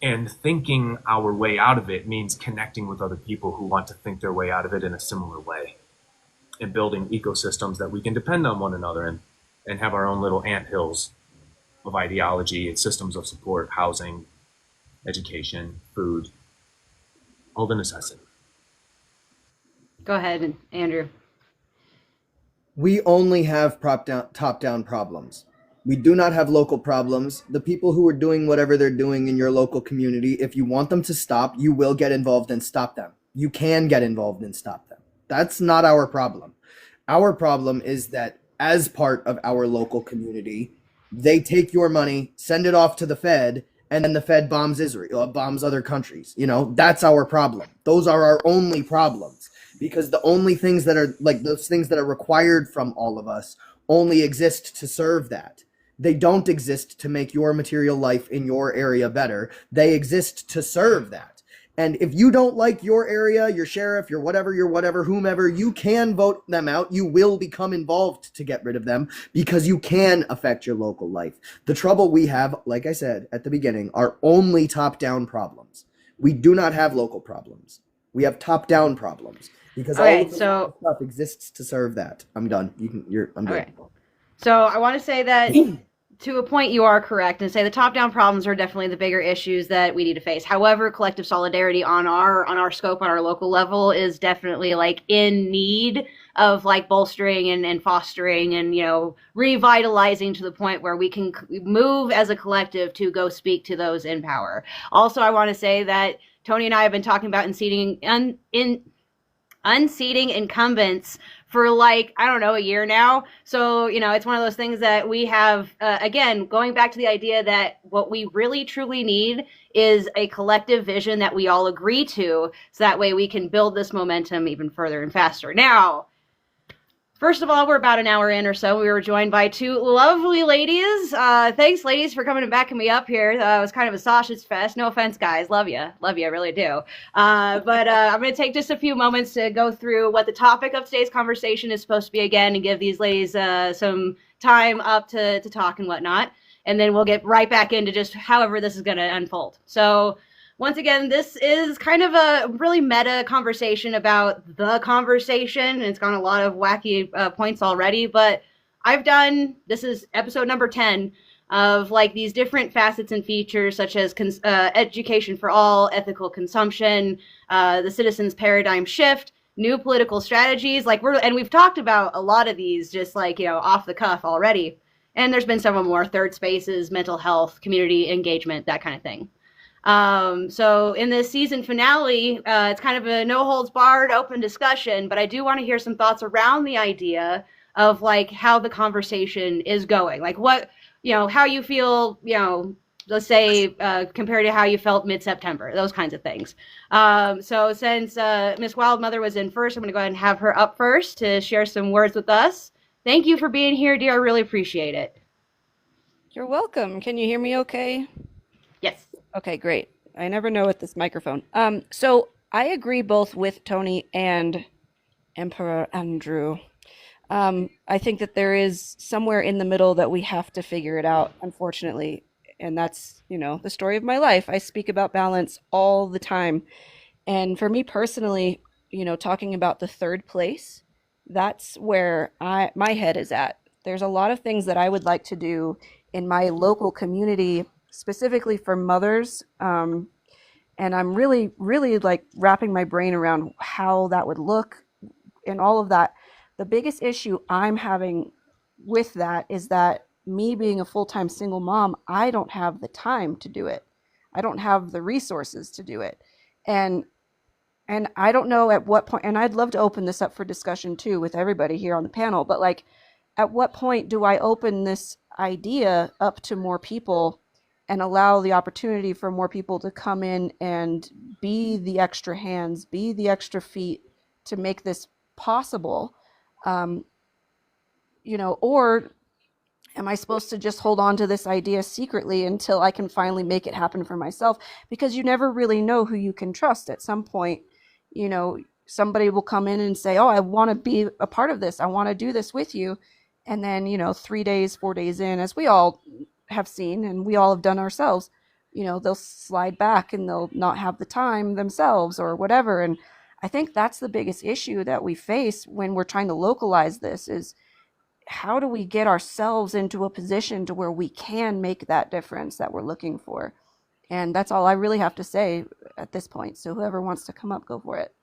And thinking our way out of it means connecting with other people who want to think their way out of it in a similar way, and building ecosystems that we can depend on one another and have our own little anthills of ideology and systems of support, housing, education, food, all the necessity. Go ahead, Andrew. We only have top-down problems. We do not have local problems. The people who are doing whatever they're doing in your local community, if you want them to stop, you will get involved and stop them. You can get involved and stop them. That's not our problem. Our problem is that as part of our local community, they take your money, send it off to the Fed, and then the Fed bombs Israel, bombs other countries. You know, that's our problem. Those are our only problems, because the only things that are like those things that are required from all of us only exist to serve that. They don't exist to make your material life in your area better. They exist to serve that. And if you don't like your area, your sheriff, your whatever, whomever, you can vote them out. You will become involved to get rid of them because you can affect your local life. The trouble we have, like I said at the beginning, are only top-down problems. We do not have local problems. We have top-down problems because all of the stuff exists to serve that. I'm done. I'm done. Okay. So I want to say that to a point you are correct and say the top-down problems are definitely the bigger issues that we need to face. However, collective solidarity on our scope, on our local level, is definitely like in need of like bolstering and fostering and, you know, revitalizing to the point where we can move as a collective to go speak to those in power. Also, I want to say that Tony and I have been talking about unseating incumbents for like, I don't know, a year now. So, you know, it's one of those things that we have, again, going back to the idea that what we really truly need is a collective vision that we all agree to. So that way we can build this momentum even further and faster. Now, first of all, we're about an hour in or so. We were joined by two lovely ladies. Thanks, ladies, for coming and backing me up here. It was kind of a sausage fest. No offense, guys. Love you. Love you. I really do. But I'm going to take just a few moments to go through what the topic of today's conversation is supposed to be again and give these ladies some time up to talk and whatnot. And then we'll get right back into just however this is going to unfold. So once again, this is kind of a really meta conversation about the conversation. It's gone a lot of wacky points already, but this is episode number 10 of like these different facets and features such as education for all, ethical consumption, the citizens paradigm shift, new political strategies. And we've talked about a lot of these just like, you know, off the cuff already. And there's been several more: third spaces, mental health, community engagement, that kind of thing. So in this season finale, it's kind of a no holds barred open discussion, but I do want to hear some thoughts around the idea of like how the conversation is going, like what, you know, how you feel, you know, let's say, compared to how you felt mid-September, those kinds of things. So since, Miss Wildmother was in first, I'm going to go ahead and have her up first to share some words with us. Thank you for being here, dear. I really appreciate it. You're welcome. Can you hear me okay? Yes. Okay, great. I never know with this microphone. So I agree both with Tony and Emperor Andrew. I think that there is somewhere in the middle that we have to figure it out, unfortunately. And that's, you know, the story of my life. I speak about balance all the time. And for me personally, you know, talking about the third place, that's where my head is at. There's a lot of things that I would like to do in my local community, specifically for mothers. And I'm really, really like wrapping my brain around how that would look and all of that. The biggest issue I'm having with that is that me being a full-time single mom, I don't have the time to do it. I don't have the resources to do it. And I don't know at what point, and I'd love to open this up for discussion too with everybody here on the panel, but like, at what point do I open this idea up to more people and allow the opportunity for more people to come in and be the extra hands, be the extra feet to make this possible? You know, or Am I supposed to just hold on to this idea secretly until I can finally make it happen for myself? Because you never really know who you can trust. At some point, somebody will come in and say, oh, I want to be a part of this. I want to do this with you. And then, 3 days, 4 days in, as we all have seen and we all have done ourselves, they'll slide back and they'll not have the time themselves or whatever. And I think that's the biggest issue that we face when we're trying to localize this is, how do we get ourselves into a position to where we can make that difference that we're looking for? And that's all I really have to say at this point. So whoever wants to come up, go for it.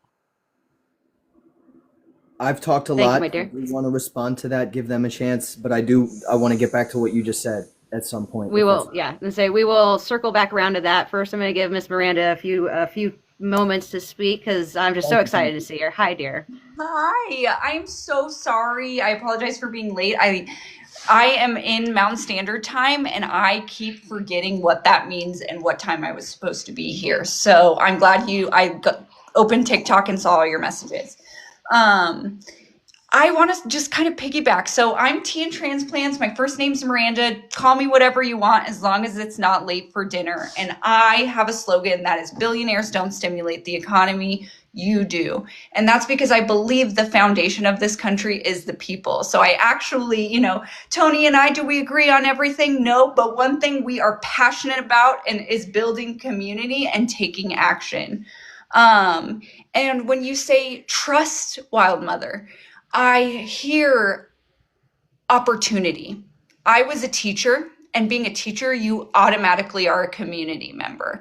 I've talked a Thank you, lot. my dear. We want to respond to that, give them a chance, but I want to get back to what you just said at some point. We will, yeah, and say we will circle back around to that. First, I'm going to give Miss Miranda a few moments to speak because I'm just so excited to see her. Hi, dear. Hi, I'm so sorry. I apologize for being late. I am in Mountain Standard Time and I keep forgetting what that means and what time I was supposed to be here. So I'm glad opened TikTok and saw all your messages. I want to just kind of piggyback. So I'm T in Transplants. My first name's Miranda. Call me whatever you want as long as it's not late for dinner. And I have a slogan that is billionaires don't stimulate the economy. You do. And that's because I believe the foundation of this country is the people. So I actually, Tony and I, do we agree on everything? No, but one thing we are passionate about and is building community and taking action. And when you say trust Wild Mother, I hear opportunity. I was a teacher, and being a teacher, you automatically are a community member.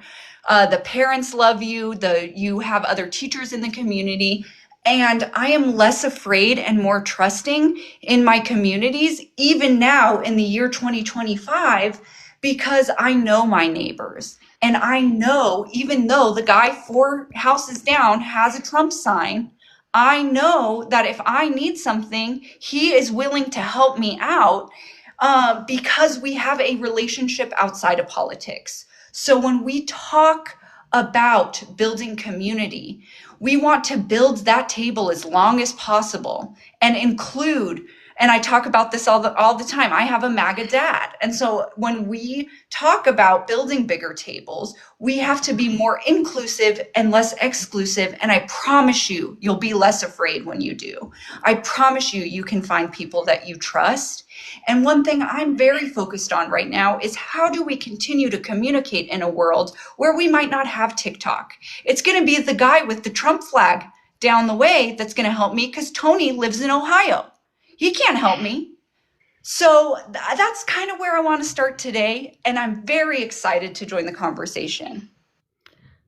The parents love you, you have other teachers in the community, and I am less afraid and more trusting in my communities, even now in the year 2025, because I know my neighbors. And I know, even though the guy 4 houses down has a Trump sign, I know that if I need something, he is willing to help me out because we have a relationship outside of politics. So when we talk about building community, we want to build that table as long as possible and include. And I talk about this all the time. I have a MAGA dad. And so when we talk about building bigger tables, we have to be more inclusive and less exclusive. And I promise you, you'll be less afraid when you do. I promise you, you can find people that you trust. And one thing I'm very focused on right now is how do we continue to communicate in a world where we might not have TikTok? It's going to be the guy with the Trump flag down the way that's going to help me because Tony lives in Ohio. He can't help me. So that's kind of where I want to start today. And I'm very excited to join the conversation.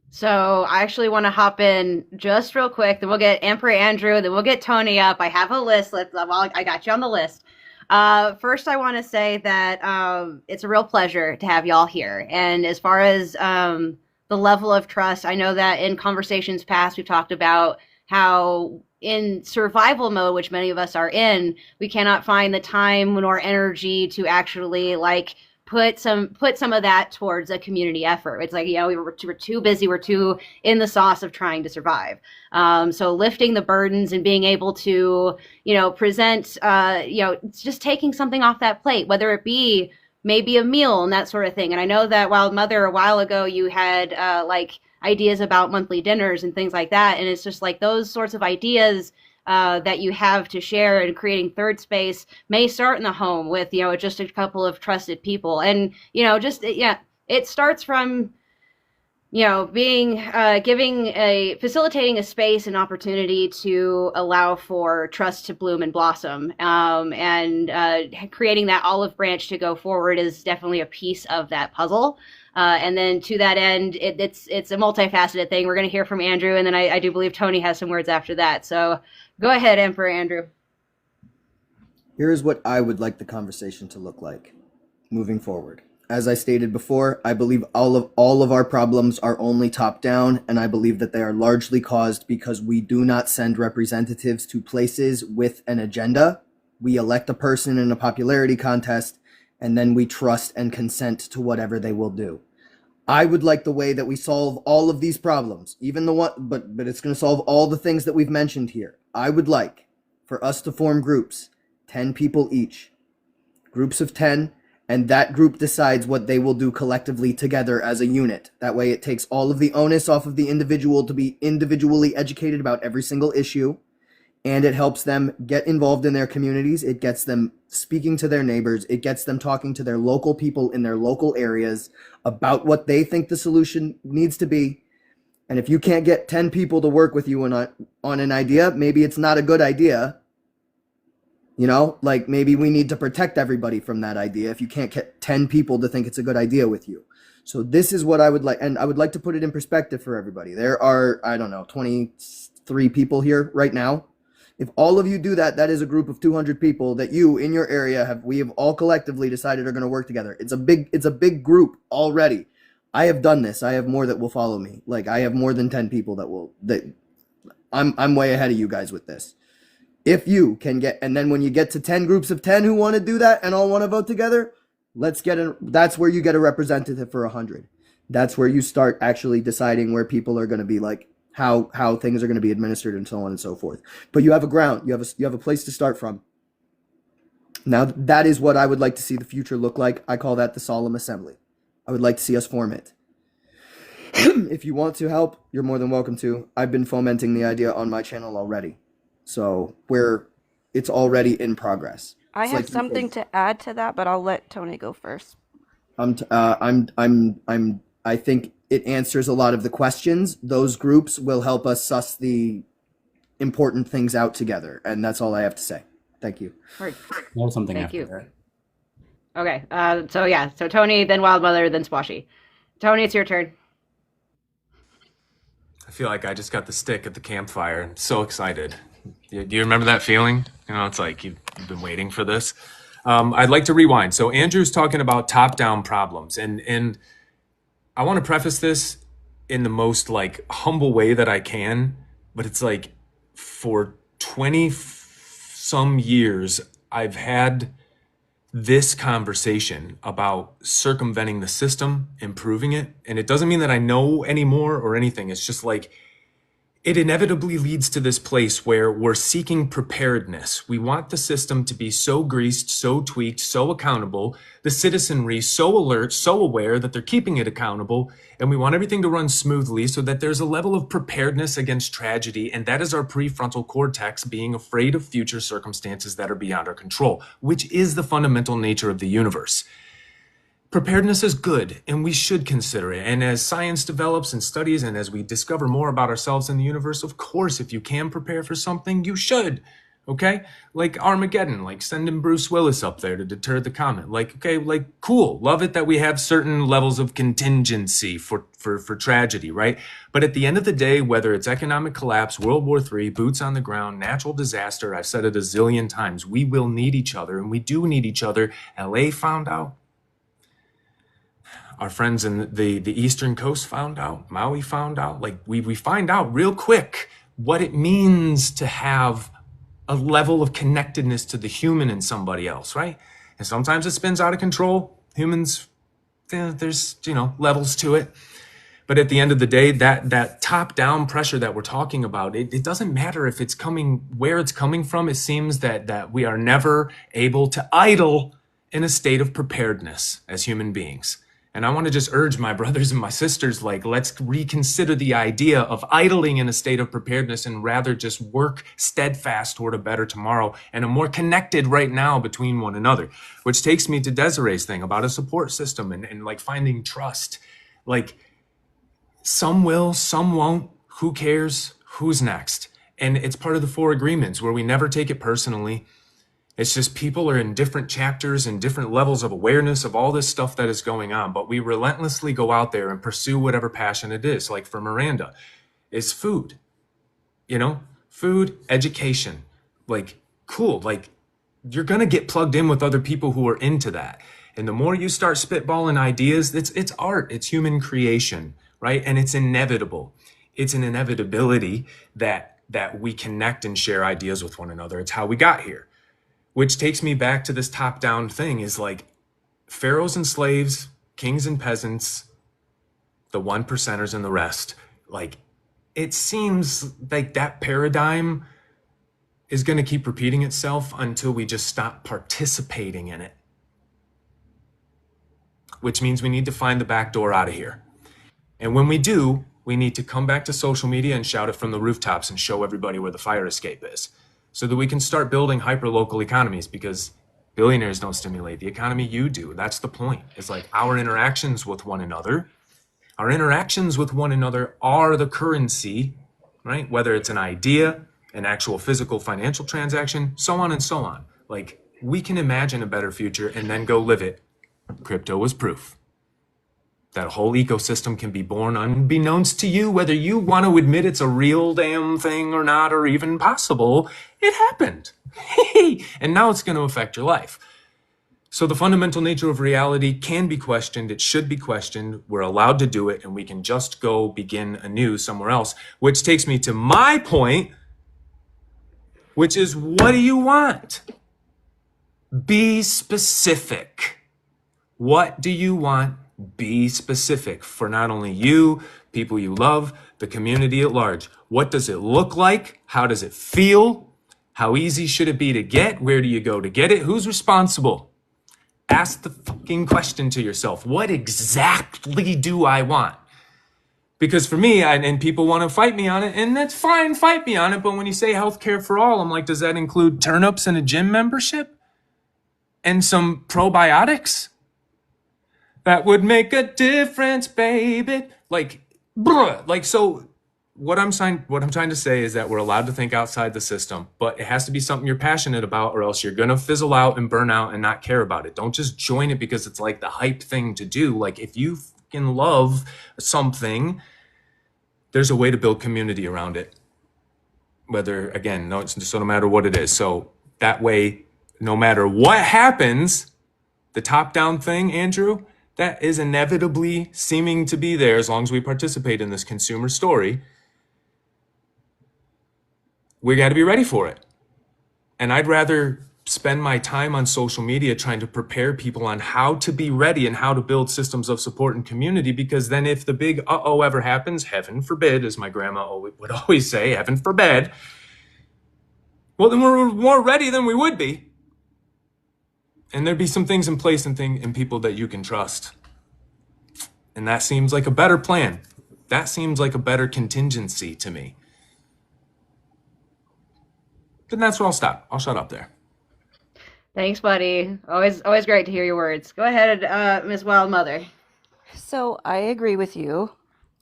So I actually want to hop in just real quick. Then we'll get Emperor Andrew. Then we'll get Tony up. I have a list. I got you on the list. First, I want to say that it's a real pleasure to have y'all here. And as far as the level of trust, I know that in conversations past, we've talked about how in survival mode, which many of us are in, we cannot find the time nor energy to actually put some of that towards a community effort. It's like, we're too busy, we're too in the sauce of trying to survive. So lifting the burdens and being able to, present, it's just taking something off that plate, whether it be maybe a meal and that sort of thing. And I know that Wild Mother, a while ago, you had ideas about monthly dinners and things like that. And it's just like those sorts of ideas that you have to share, and creating third space may start in the home with, just a couple of trusted people. And, it starts from, facilitating a space and opportunity to allow for trust to bloom and blossom. And creating that olive branch to go forward is definitely a piece of that puzzle. And then to that end, it's a multifaceted thing. We're going to hear from Andrew, and then I do believe Tony has some words after that. So go ahead, Emperor Andrew. Here's what I would like the conversation to look like moving forward. As I stated before, I believe all of our problems are only top down, and I believe that they are largely caused because we do not send representatives to places with an agenda. We elect a person in a popularity contest, and then we trust and consent to whatever they will do. I would like the way that we solve all of these problems, even the one, but it's going to solve all the things that we've mentioned here. I would like for us to form groups, 10 people each. groups of 10, and that group decides what they will do collectively together as a unit. That way it takes all of the onus off of the individual to be individually educated about every single issue, and it helps them get involved in their communities. It gets them speaking to their neighbors. It gets them talking to their local people in their local areas about what they think the solution needs to be. And if you can't get 10 people to work with you on an idea, maybe it's not a good idea. You know, like maybe we need to protect everybody from that idea if you can't get 10 people to think it's a good idea with you. So this is what I would like, and I would like to put it in perspective for everybody. There are, I don't know, 23 people here right now. If all of you do that, that is a group of 200 people that you in your area we have all collectively decided are going to work together. It's a big group already. I have done this. I have more that will follow me. Like I have more than 10 people I'm way ahead of you guys with this. If you can get, and then when you get to 10 groups of 10 who want to do that and all want to vote together, that's where you get a representative for 100. That's where you start actually deciding where people are going to be, like how things are going to be administered and so on and so forth. But you have a ground, you have a place to start from. Now that is what I would like to see the future look like. I call that the solemn assembly. I would like to see us form it. If you want to help, you're more than welcome to. I've been fomenting the idea on my channel already. So it's already in progress. I have something to add to that, but I'll let Tony go first. I think it answers a lot of the questions. Those groups will help us suss the important things out together, and that's all I have to say. Thank you. Something Thank after you. that. Okay. So Tony, then Wildmother, then Spwashi. Tony, it's your turn. I feel like I just got the stick at the campfire. I'm so excited. Do you remember that feeling? You know, it's like you've been waiting for this. I'd like to rewind. So Andrew's talking about top-down problems, and I want to preface this in the most like humble way that I can, but it's like for 20 some years, I've had this conversation about circumventing the system, improving it. And it doesn't mean that I know anymore or anything. It's just like, it inevitably leads to this place where we're seeking preparedness. We want the system to be so greased, so tweaked, so accountable, the citizenry so alert, so aware that they're keeping it accountable, and we want everything to run smoothly so that there's a level of preparedness against tragedy, and that is our prefrontal cortex being afraid of future circumstances that are beyond our control, which is the fundamental nature of the universe. Preparedness is good, and we should consider it. And as science develops and studies, and as we discover more about ourselves in the universe, of course, if you can prepare for something, you should, okay? Like Armageddon, like sending Bruce Willis up there to deter the comet. Like, okay, like, cool. Love it that we have certain levels of contingency for tragedy, right? But at the end of the day, whether it's economic collapse, World War III, boots on the ground, natural disaster, I've said it a zillion times, we will need each other, and we do need each other. LA found out. Our friends in the Eastern Coast found out. Maui found out. Like we find out real quick what it means to have a level of connectedness to the human in somebody else, right? And sometimes it spins out of control. Humans, there's levels to it. But at the end of the day, that top-down pressure that we're talking about, it doesn't matter if it's coming where it's coming from. It seems that we are never able to idle in a state of preparedness as human beings. And I want to just urge my brothers and my sisters, like, let's reconsider the idea of idling in a state of preparedness and rather just work steadfast toward a better tomorrow and a more connected right now between one another, which takes me to Desiree's thing about a support system and like finding trust. Like some will, some won't. Who cares? Who's next? And it's part of the 4 agreements where we never take it personally. It's just people are in different chapters and different levels of awareness of all this stuff that is going on. But we relentlessly go out there and pursue whatever passion it is. Like for Miranda, it's food, food, education, like cool. Like you're going to get plugged in with other people who are into that. And the more you start spitballing ideas, it's art, it's human creation, right? And it's inevitable. It's an inevitability that we connect and share ideas with one another. It's how we got here. Which takes me back to this top-down thing is like pharaohs and slaves, kings and peasants, the 1%ers and the rest. Like it seems like that paradigm is going to keep repeating itself until we just stop participating in it. which means we need to find the back door out of here. And when we do, we need to come back to social media and shout it from the rooftops and show everybody where the fire escape is so that we can start building hyper-local economies, because billionaires don't stimulate the economy, you do. That's the point. It's like our interactions with one another. Our interactions with one another are the currency, right? Whether it's an idea, an actual physical financial transaction, so on and so on. Like, we can imagine a better future and then go live it. Crypto was proof. That whole ecosystem can be born unbeknownst to you, whether you want to admit it's a real damn thing or not, or even possible. It happened. And now it's going to affect your life. So the fundamental nature of reality can be questioned. It should be questioned. We're allowed to do it, and we can just go begin anew somewhere else. Which takes me to my point, which is, what do you want? Be specific. What do you want? Be specific for not only you, people you love, the community at large. What does it look like? How does it feel? How easy should it be to get? Where do you go to get it? Who's responsible? Ask the fucking question to yourself. What exactly do I want? Because for me, and people want to fight me on it, and that's fine, fight me on it, but when you say healthcare for all, I'm like, does that include turnips and a gym membership? And some probiotics? That would make a difference, baby. Like, bruh. Like, so what I'm trying to say is that we're allowed to think outside the system, but it has to be something you're passionate about, or else you're going to fizzle out and burn out and not care about it. Don't just join it because it's like the hype thing to do. Like, if you fucking love something, there's a way to build community around it. Whether, again, so no matter what it is. So that way, no matter what happens, the top-down thing, Andrew, that is inevitably seeming to be there as long as we participate in this consumer story. We got to be ready for it. And I'd rather spend my time on social media trying to prepare people on how to be ready and how to build systems of support and community, because then if the big uh-oh ever happens, heaven forbid, as my grandma would always say, heaven forbid, well, then we're more ready than we would be. And there'd be some things in place and people that you can trust. And that seems like a better plan. That seems like a better contingency to me. Then that's where I'll stop. I'll shut up there. Thanks, buddy. Always great to hear your words. Go ahead, Miss Wild Mother. So I agree with you.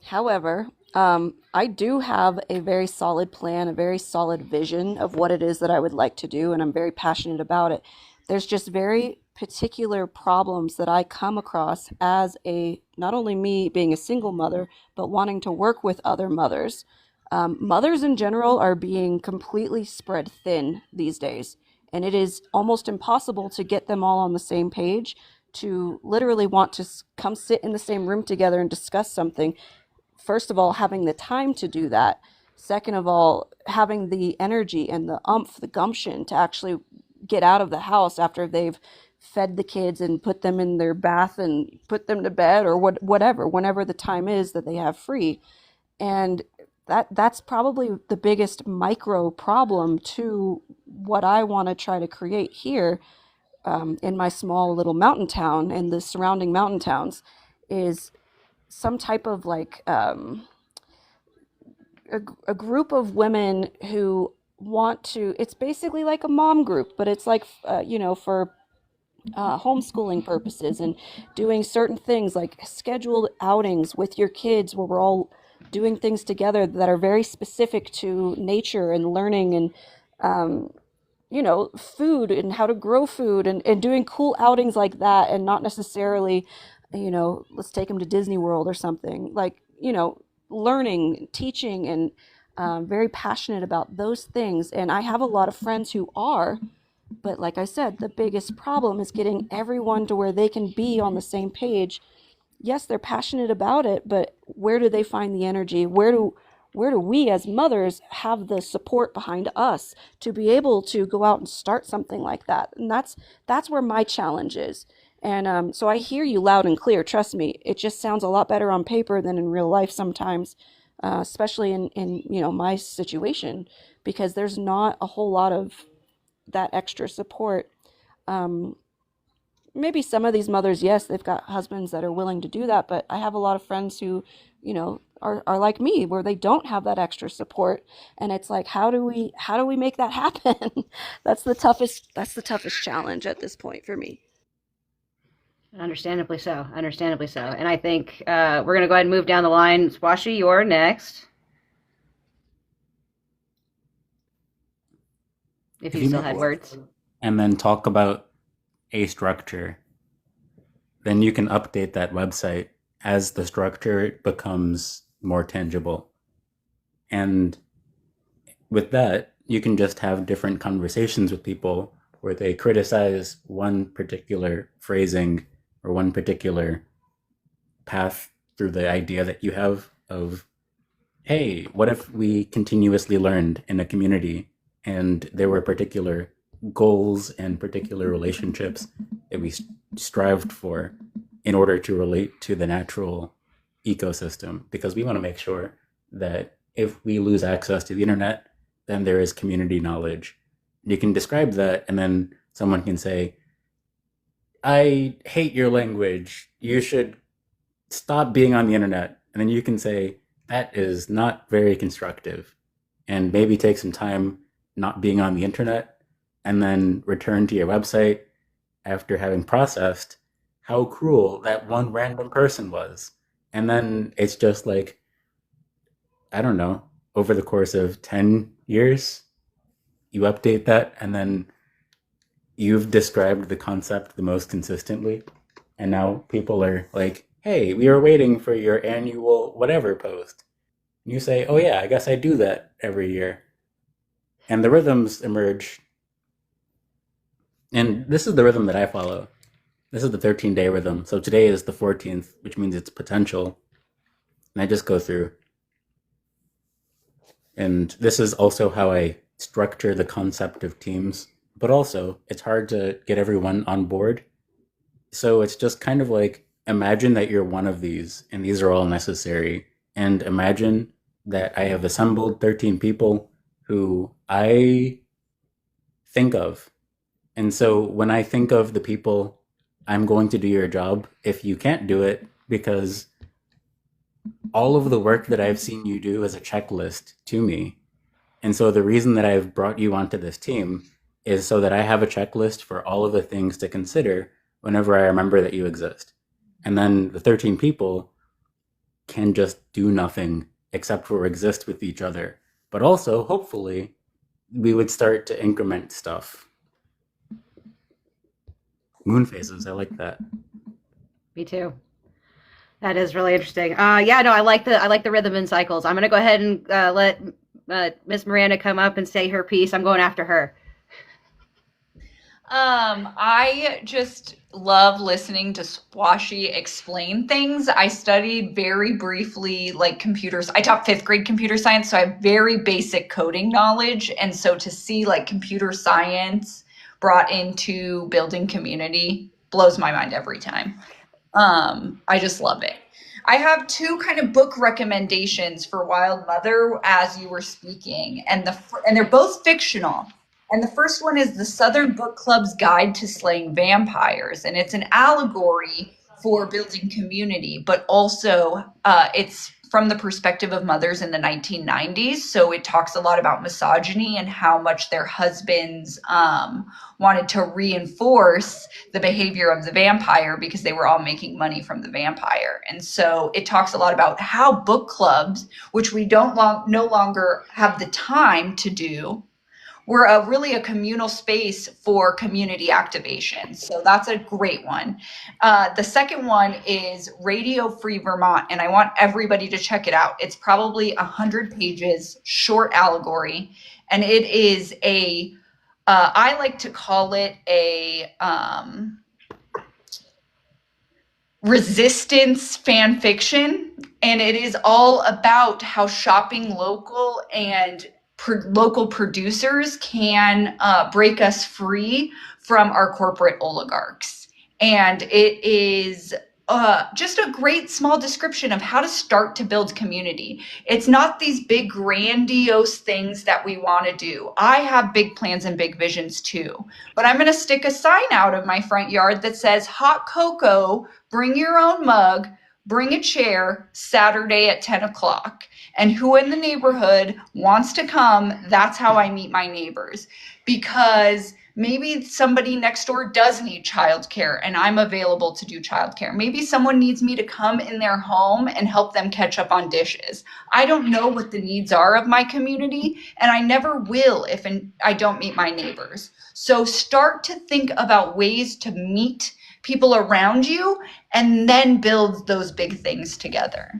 However, I do have a very solid plan, a very solid vision of what it is that I would like to do, and I'm very passionate about it. There's just very particular problems that I come across as not only me being a single mother, but wanting to work with other mothers. Mothers in general are being completely spread thin these days, and it is almost impossible to get them all on the same page, to literally want to come sit in the same room together and discuss something. First of all, having the time to do that. Second of all, having the energy and the the gumption to actually get out of the house after they've fed the kids and put them in their bath and put them to bed, or whatever, whenever the time is that they have free. And that's probably the biggest micro problem to what I want to try to create here in my small little mountain town and the surrounding mountain towns, is some type of like a group of women who want to, it's basically like a mom group, but it's like, for homeschooling purposes, and doing certain things like scheduled outings with your kids where we're all doing things together that are very specific to nature and learning and, food and how to grow food, and doing cool outings like that, and not necessarily, let's take them to Disney World or something, like, learning, teaching, and very passionate about those things. And I have a lot of friends who are, but like I said, the biggest problem is getting everyone to where they can be on the same page. Yes, they're passionate about it, but where do they find the energy? Where do we as mothers have the support behind us to be able to go out and start something like that? And that's where my challenge is. And so I hear you loud and clear. Trust me, it just sounds a lot better on paper than in real life sometimes, especially in my situation, because there's not a whole lot of that extra support. maybe some of these mothers, yes, they've got husbands that are willing to do that, but I have a lot of friends who, are like me, where they don't have that extra support, and it's like, how do we make that happen? That's the toughest challenge at this point for me. Understandably so. Understandably so. And I think we're going to go ahead and move down the line. Spwashi, you're next. If you still had words. And then talk about a structure, then you can update that website as the structure becomes more tangible. And with that, you can just have different conversations with people where they criticize one particular phrasing or one particular path through the idea that you have of, hey, what if we continuously learned in a community and there were particular goals and particular relationships that we strived for in order to relate to the natural ecosystem? Because we want to make sure that if we lose access to the internet, then there is community knowledge. You can describe that, and then someone can say, I hate your language. You should stop being on the internet. And then you can say, that is not very constructive. And maybe take some time not being on the internet, and then return to your website after having processed how cruel that one random person was. And then it's just like, I don't know, over the course of 10 years, you update that, and then you've described the concept the most consistently. And now people are like, hey, we were waiting for your annual whatever post. And you say, oh yeah, I guess I do that every year. And the rhythms emerge. And this is the rhythm that I follow. This is the 13-day rhythm. So today is the 14th, which means it's potential. And I just go through. And this is also how I structure the concept of teams. But also, it's hard to get everyone on board. So it's just kind of like, imagine that you're one of these, and these are all necessary. And imagine that I have assembled 13 people who I think of. And so when I think of the people, I'm going to do your job if you can't do it, because all of the work that I've seen you do is a checklist to me. And so the reason that I've brought you onto this team is so that I have a checklist for all of the things to consider whenever I remember that you exist. And then the 13 people can just do nothing except for exist with each other. But also, hopefully, we would start to increment stuff. Moon phases, I like that. Me too. That is really interesting. Yeah, no, I like the rhythm and cycles. I'm gonna go ahead and let Miss Miranda come up and say her piece. I'm going after her. I just love listening to Spwashi explain things. I studied very briefly like computers. I taught 5th grade computer science, so I have very basic coding knowledge. And so to see like computer science brought into building community blows my mind every time. I just love it. I have 2 kind of book recommendations for Wild Mother as you were speaking, and they're both fictional. And the first one is The Southern Book Club's Guide to Slaying Vampires. And it's an allegory for building community, but also it's from the perspective of mothers in the 1990s. So it talks a lot about misogyny and how much their husbands wanted to reinforce the behavior of the vampire because they were all making money from the vampire. And so it talks a lot about how book clubs, which we no longer have the time to do, we're really a communal space for community activation. So that's a great one. The second one is Radio Free Vermont, and I want everybody to check it out. It's probably 100 pages, short allegory, and it is I like to call it a resistance fan fiction, and it is all about how shopping local and local producers can break us free from our corporate oligarchs. And it is just a great small description of how to start to build community. It's not these big grandiose things that we want to do. I have big plans and big visions too, but I'm going to stick a sign out of my front yard that says hot cocoa, bring your own mug, bring a chair, Saturday at 10 o'clock. And who in the neighborhood wants to come, that's how I meet my neighbors. Because maybe somebody next door does need childcare and I'm available to do childcare. Maybe someone needs me to come in their home and help them catch up on dishes. I don't know what the needs are of my community, and I never will if I don't meet my neighbors. So start to think about ways to meet people around you and then build those big things together.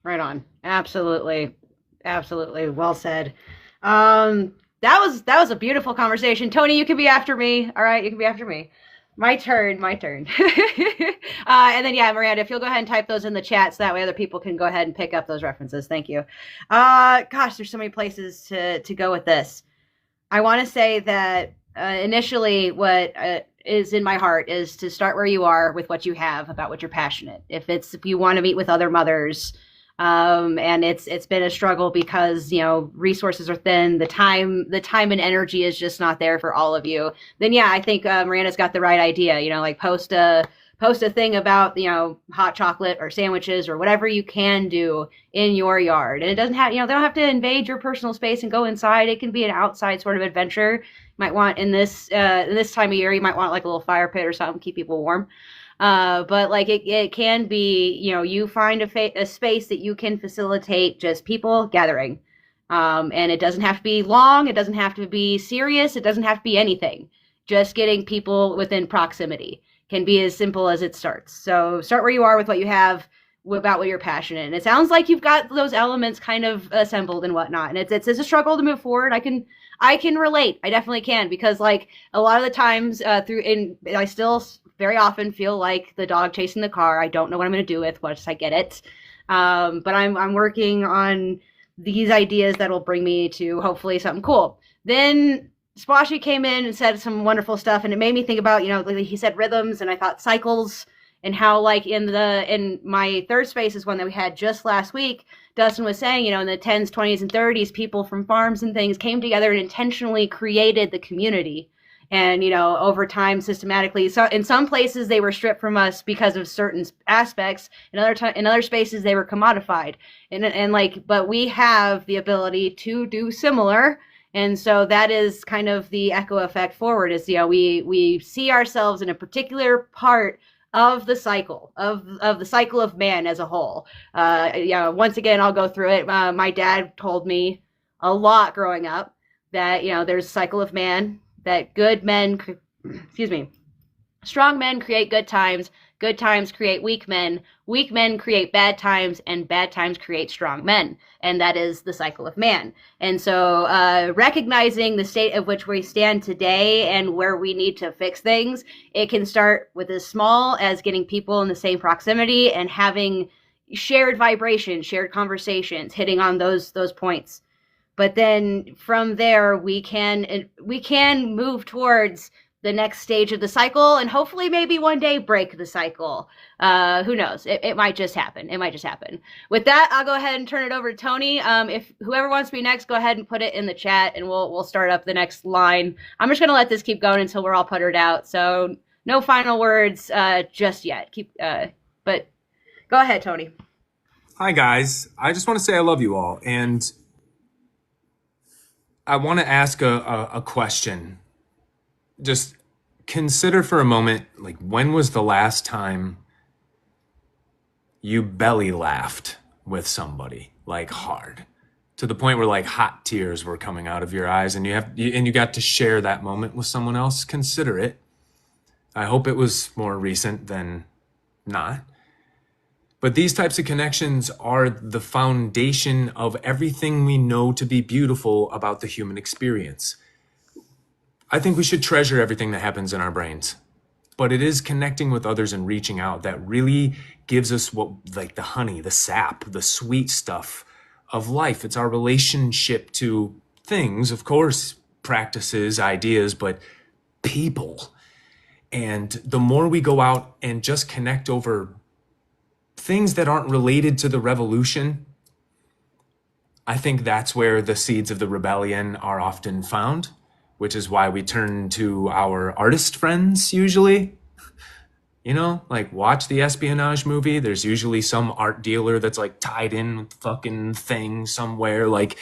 Right on. Absolutely. Absolutely. Well said. That was a beautiful conversation. Tony, you can be after me. All right, you can be after me. My turn. And then, yeah, Miranda, if you'll go ahead and type those in the chat so that way other people can go ahead and pick up those references. Thank you. Gosh, there's so many places to go with this. I want to say that initially what is in my heart is to start where you are with what you have about what you're passionate. If you want to meet with other mothers, and it's been a struggle because, resources are thin, the time and energy is just not there for all of you, then yeah, I think Miranda's got the right idea. Like post a thing about, hot chocolate or sandwiches or whatever you can do in your yard. And it doesn't have, they don't have to invade your personal space and go inside. It can be an outside sort of adventure. You might want in this time of year, you might want like a little fire pit or something, keep people warm. But like it can be, you find a space that you can facilitate just people gathering. And it doesn't have to be long. It doesn't have to be serious. It doesn't have to be anything. Just getting people within proximity can be as simple as it starts. So start where you are with what you have about what you're passionate. And it sounds like you've got those elements kind of assembled and whatnot. And it's a struggle to move forward. I can relate. I definitely can, because like a lot of the times I still very often feel like the dog chasing the car. I don't know what I'm going to do with once I get it. But I'm working on these ideas that will bring me to hopefully something cool. Then Spwashi came in and said some wonderful stuff, and it made me think about, like he said rhythms, and I thought cycles, and how like in my third space is one that we had just last week, Dustin was saying, in the 10s, 20s, and 30s, people from farms and things came together and intentionally created the community. And, over time, systematically, so in some places they were stripped from us because of certain aspects. In other spaces they were commodified. But we have the ability to do similar. And so that is kind of the echo effect forward is, we see ourselves in a particular part of the cycle of the cycle of man as a whole. Once again, I'll go through it. My dad told me a lot growing up that, there's a cycle of man, that strong men create good times create weak men create bad times, and bad times create strong men. And that is the cycle of man. And so recognizing the state of which we stand today and where we need to fix things, it can start with as small as getting people in the same proximity and having shared vibration, shared conversations, hitting on those points. But then from there, we can move towards the next stage of the cycle, and hopefully maybe one day break the cycle. Who knows? It might just happen. With that, I'll go ahead and turn it over to Tony. If whoever wants to be next, go ahead and put it in the chat, and we'll start up the next line. I'm just going to let this keep going until we're all puttered out. So no final words just yet. But go ahead, Tony. Hi, guys. I just want to say I love you all. And I want to ask a question. Just consider for a moment, like, when was the last time you belly laughed with somebody, like hard, to the point where like hot tears were coming out of your eyes, and you got to share that moment with someone else? Consider it. I hope it was more recent than not. But these types of connections are the foundation of everything we know to be beautiful about the human experience. I think we should treasure everything that happens in our brains, but it is connecting with others and reaching out that really gives us like the honey, the sap, the sweet stuff of life. It's our relationship to things, of course, practices, ideas, but people. And the more we go out and just connect over things that aren't related to the revolution, I think that's where the seeds of the rebellion are often found, which is why we turn to our artist friends usually. You know, like watch the espionage movie. There's usually some art dealer that's like tied in with fucking thing somewhere. Like,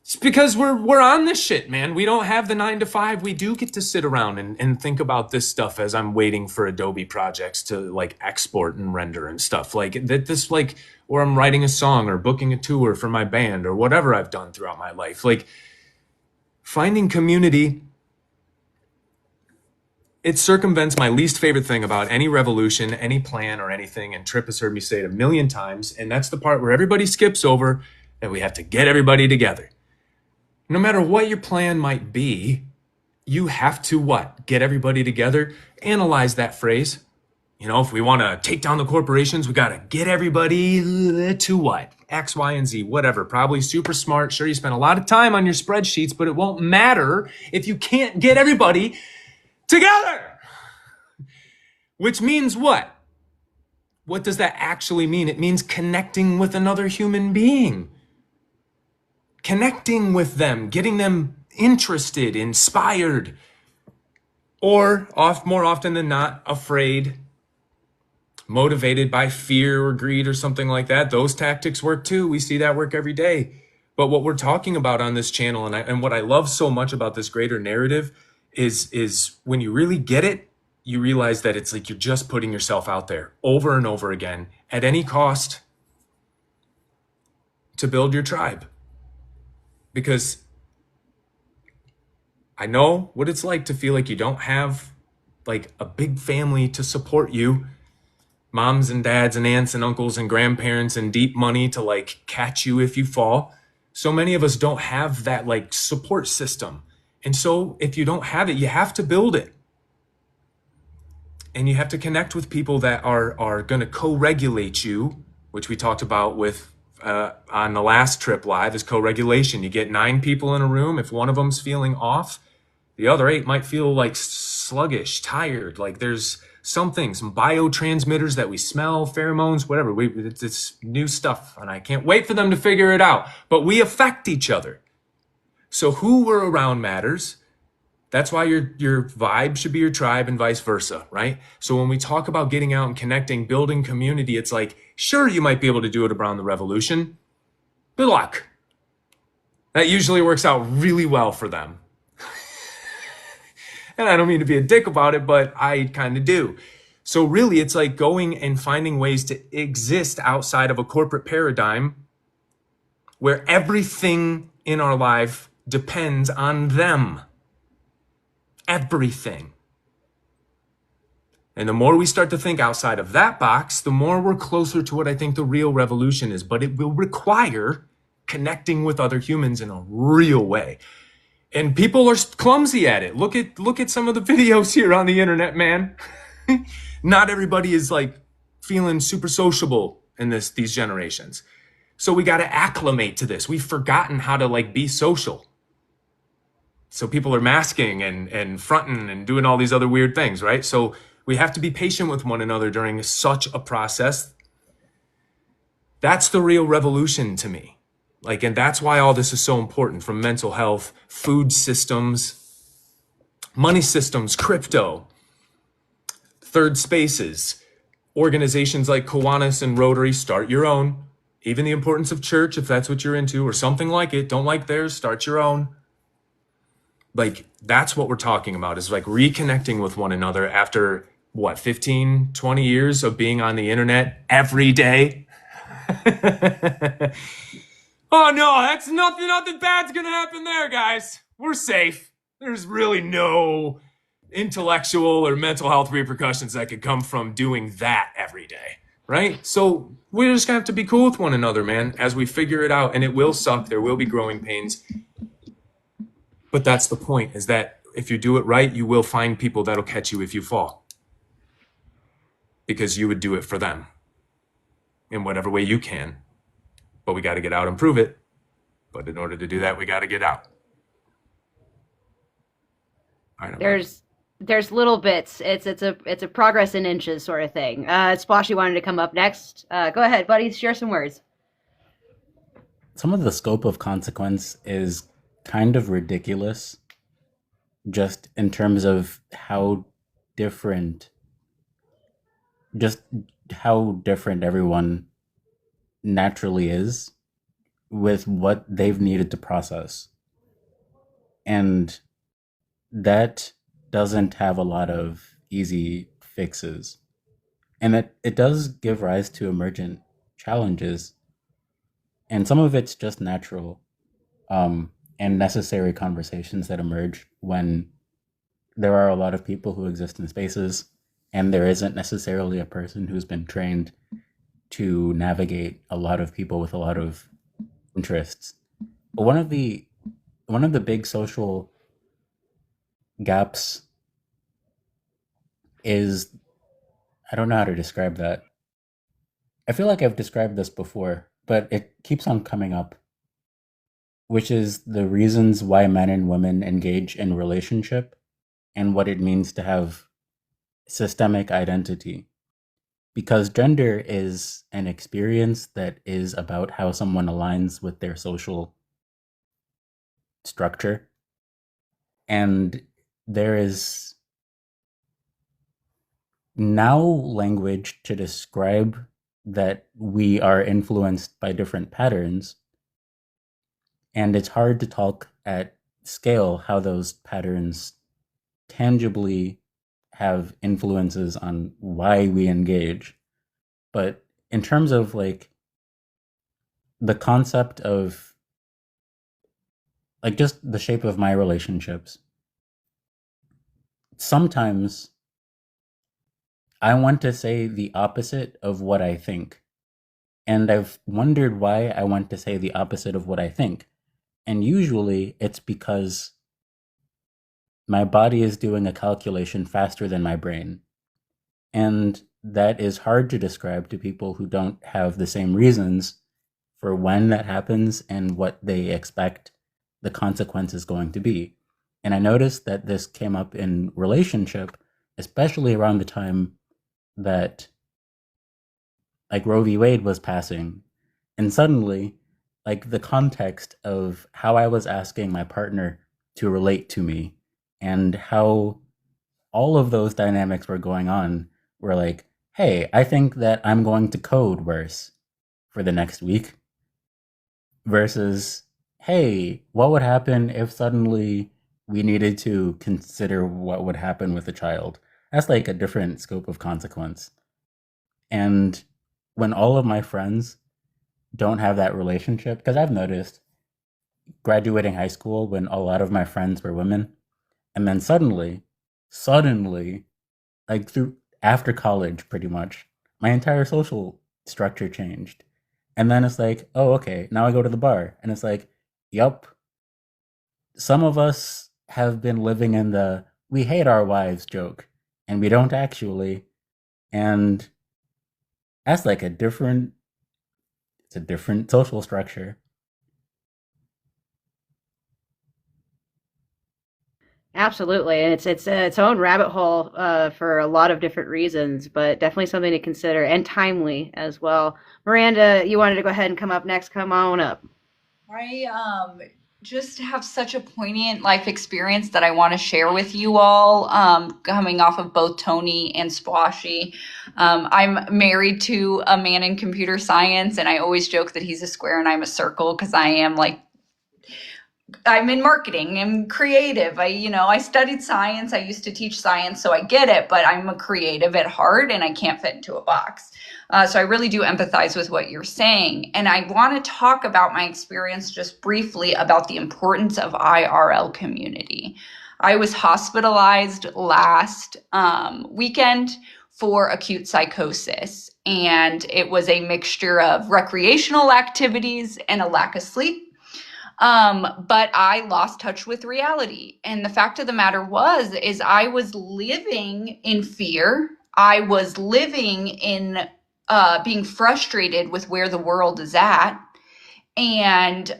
it's because we're on this shit, man. We don't have the 9 to 5. We do get to sit around and think about this stuff as I'm waiting for Adobe projects to like export and render and stuff. Like that this like, or I'm writing a song or booking a tour for my band or whatever I've done throughout my life. Like finding community, it circumvents my least favorite thing about any revolution, any plan or anything. And Tripp has heard me say it a million times. And that's the part where everybody skips over that we have to get everybody together. No matter what your plan might be, you have to what? Get everybody together. Analyze that phrase. You know, if we want to take down the corporations, we got to get everybody to what? X, Y, and Z, whatever. Probably super smart. Sure, you spend a lot of time on your spreadsheets, but it won't matter if you can't get everybody together. Which means what? What does that actually mean? It means connecting with another human being. Connecting with them, getting them interested, inspired, or more often than not, afraid, motivated by fear or greed or something like that. Those tactics work too. We see that work every day. But what we're talking about on this channel, and what I love so much about this greater narrative is when you really get it, you realize that it's like you're just putting yourself out there over and over again at any cost to build your tribe. Because I know what it's like to feel like you don't have like a big family to support you, moms and dads and aunts and uncles and grandparents and deep money to like catch you if you fall. So many of us don't have that like support system. And so if you don't have it, you have to build it. And you have to connect with people that are going to co-regulate you, which we talked about with on the last Tripp Live is co-regulation. You get 9 people in a room. If one of them's feeling off, the other 8 might feel like sluggish, tired. Like there's some biotransmitters that we smell, pheromones, whatever. It's new stuff, and I can't wait for them to figure it out. But we affect each other. So who we're around matters. That's why your vibe should be your tribe and vice versa, right? So when we talk about getting out and connecting, building community, it's like, sure, you might be able to do it around the revolution. Good luck. That usually works out really well for them. And I don't mean to be a dick about it, but I kind of do. So really, it's like going and finding ways to exist outside of a corporate paradigm where everything in our life depends on them. Everything. And the more we start to think outside of that box, the more we're closer to what I think the real revolution is. But it will require connecting with other humans in a real way. And people are clumsy at it. Look at some of the videos here on the internet, man. Not everybody is like feeling super sociable in these generations. So we got to acclimate to this. We've forgotten how to like be social. So people are masking and fronting and doing all these other weird things, right? So we have to be patient with one another during such a process. That's the real revolution to me. Like, and that's why all this is so important, from mental health, food systems, money systems, crypto, third spaces, organizations like Kiwanis and Rotary. Start your own. Even the importance of church, if that's what you're into, or something like it. Don't like theirs, start your own. Like, that's what we're talking about, is like reconnecting with one another after what, 15, 20 years of being on the internet every day. Oh no, that's nothing bad's gonna happen there, guys. We're safe. There's really no intellectual or mental health repercussions that could come from doing that every day, right? So we're just gonna have to be cool with one another, man, as we figure it out. And it will suck. There will be growing pains. But that's the point, is that if you do it right, you will find people that'll catch you if you fall. Because you would do it for them in whatever way you can. But we got to get out and prove it. But in order to do that, we got to get out. All right, there's little bits. It's a progress in inches sort of thing. Spwashi wanted to come up next. Go ahead, buddy. Share some words. Some of the scope of consequence is kind of ridiculous, just in terms of different how different everyone naturally is with what they've needed to process. And that doesn't have a lot of easy fixes. And it does give rise to emergent challenges. And some of it's just natural and necessary conversations that emerge when there are a lot of people who exist in spaces and there isn't necessarily a person who's been trained to navigate a lot of people with a lot of interests. But one of the big social gaps is, I don't know how to describe that. I feel like I've described this before, but it keeps on coming up, which is the reasons why men and women engage in relationship and what it means to have systemic identity. Because gender is an experience that is about how someone aligns with their social structure. And there is now language to describe that we are influenced by different patterns. And it's hard to talk at scale how those patterns tangibly have influences on why we engage. But in terms of like the concept of like just the shape of my relationships, sometimes I want to say the opposite of what I think. And I've wondered why I want to say the opposite of what I think. And usually it's because my body is doing a calculation faster than my brain. And that is hard to describe to people who don't have the same reasons for when that happens and what they expect the consequence is going to be. And I noticed that this came up in relationship, especially around the time that like Roe v. Wade was passing. And suddenly, like the context of how I was asking my partner to relate to me and how all of those dynamics were going on were like, hey, I think that I'm going to code worse for the next week versus, hey, what would happen if suddenly we needed to consider what would happen with a child? That's like a different scope of consequence. And when all of my friends don't have that relationship, because I've noticed graduating high school when a lot of my friends were women, and then suddenly, like through after college, pretty much, my entire social structure changed. And then it's like, oh, okay, now I go to the bar. And it's like, yup, some of us have been living in the we hate our wives joke, and we don't actually. And that's like it's a different social structure. Absolutely, and it's its own rabbit hole for a lot of different reasons, but definitely something to consider and timely as well. Miranda, you wanted to go ahead and come up next. Come on up. I just have such a poignant life experience that I want to share with you all, coming off of both Tony and Spwashi. I'm married to a man in computer science, and I always joke that he's a square and I'm a circle because I'm in marketing and creative. I studied science. I used to teach science, so I get it, but I'm a creative at heart and I can't fit into a box. So I really do empathize with what you're saying. And I want to talk about my experience just briefly about the importance of IRL community. I was hospitalized last weekend for acute psychosis, and it was a mixture of recreational activities and a lack of sleep. But I lost touch with reality. And the fact of the matter is I was living in fear. I was living in being frustrated with where the world is at. And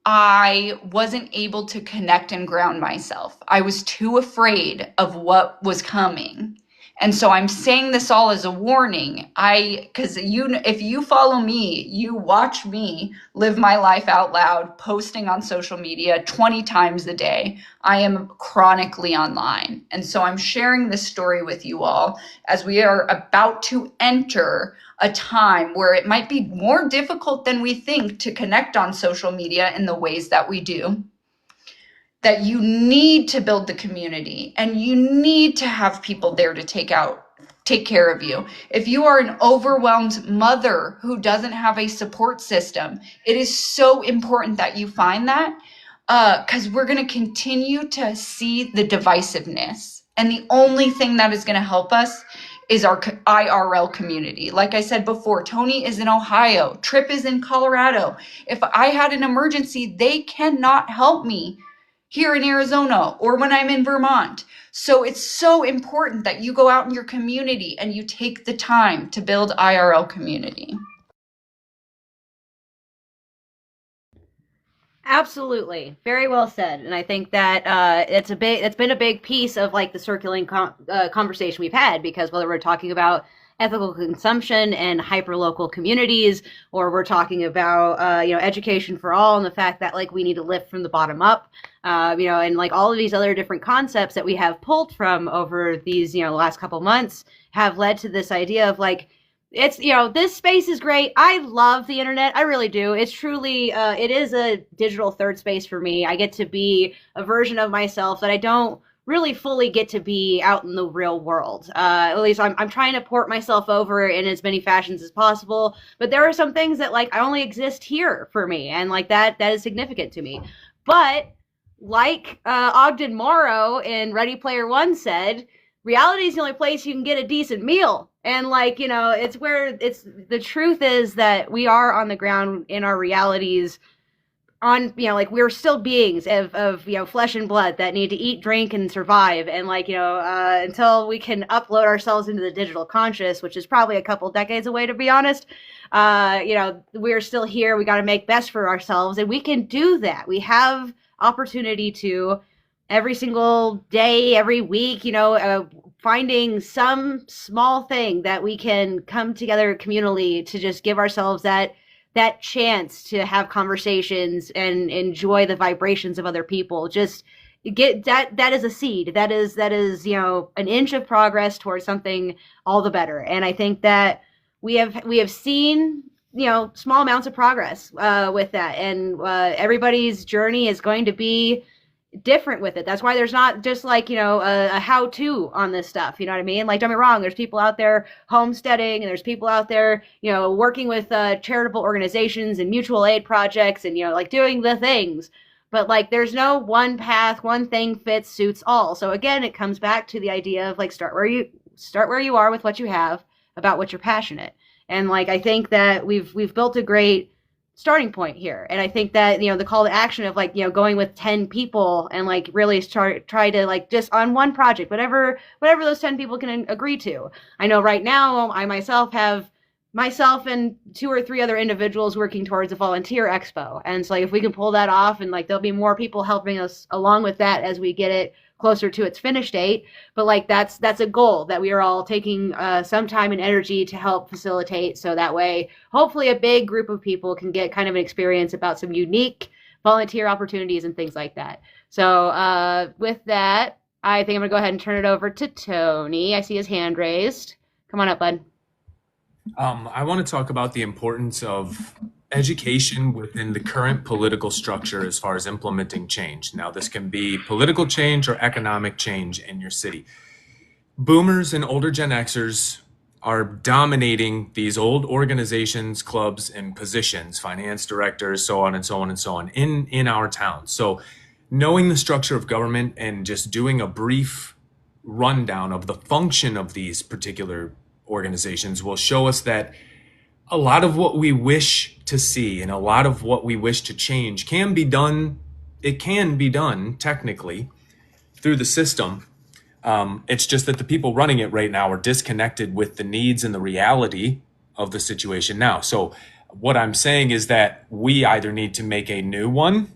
I wasn't able to connect and ground myself. I was too afraid of what was coming. And so I'm saying this all as a warning. Because if you follow me, you watch me live my life out loud, posting on social media 20 times a day. I am chronically online. And so I'm sharing this story with you all as we are about to enter a time where it might be more difficult than we think to connect on social media in the ways that we do. That you need to build the community and you need to have people there to take care of you. If you are an overwhelmed mother who doesn't have a support system, it is so important that you find that, because we're going to continue to see the divisiveness. And the only thing that is going to help us is our IRL community. Like I said before, Tony is in Ohio, Tripp is in Colorado. If I had an emergency, they cannot help me here in Arizona or when I'm in Vermont. So it's so important that you go out in your community and you take the time to build IRL community. Absolutely, very well said, and I think that it's been a big piece of like the circulating conversation we've had, because whether we're talking about ethical consumption and hyperlocal communities, or we're talking about education for all, and the fact that like we need to lift from the bottom up, and like all of these other different concepts that we have pulled from over these last couple months have led to this idea of like, it's this space is great. I love the internet. I really do. It's truly it is a digital third space for me. I get to be a version of myself that I don't really fully get to be out in the real world. At least I'm trying to port myself over in as many fashions as possible, but there are some things that like I only exist here for me, and like that is significant to me. But like Ogden Morrow in Ready Player One said, reality is the only place you can get a decent meal. And like, it's where the truth is that we are on the ground in our realities on, like we're still beings of flesh and blood that need to eat, drink, and survive. And like, until we can upload ourselves into the digital conscious, which is probably a couple decades away, to be honest, we're still here. We got to make best for ourselves, and we can do that. We have opportunity to every single day, every week, finding some small thing that we can come together communally to just give ourselves that chance to have conversations and enjoy the vibrations of other people. Just get that is a seed. That is an inch of progress towards something all the better. And I think that we have seen small amounts of progress with that, and everybody's journey is going to be different with it. That's why there's not just like a how-to on this stuff, you know what I mean? Like, don't get me wrong, there's people out there homesteading, and there's people out there working with charitable organizations and mutual aid projects, and like doing the things, but like there's no one path, one thing fits suits all. So again, it comes back to the idea of like start where you are with what you have, about what you're passionate. And like I think that we've built a great starting point here. And I think that, the call to action of like, going with 10 people and like really try to like just on one project, whatever those 10 people can agree to. I know right now I myself have myself and 2 or 3 other individuals working towards a volunteer expo. And so like, if we can pull that off, and like there'll be more people helping us along with that as we get it closer to its finish date. But like that's a goal that we are all taking some time and energy to help facilitate, so that way hopefully a big group of people can get kind of an experience about some unique volunteer opportunities and things like that. So with that, I think I'm gonna go ahead and turn it over to Tony. I see his hand raised. Come on up, bud. I want to talk about the importance of education within the current political structure as far as implementing change. Now, this can be political change or economic change in your city. Boomers and older Gen Xers are dominating these old organizations, clubs, and positions, finance directors, so on and so on and so on, in our town. So knowing the structure of government and just doing a brief rundown of the function of these particular organizations will show us that a lot of what we wish to see and a lot of what we wish to change can be done. It can be done technically through the system. It's just that the people running it right now are disconnected with the needs and the reality of the situation now. So What I'm saying is that we either need to make a new one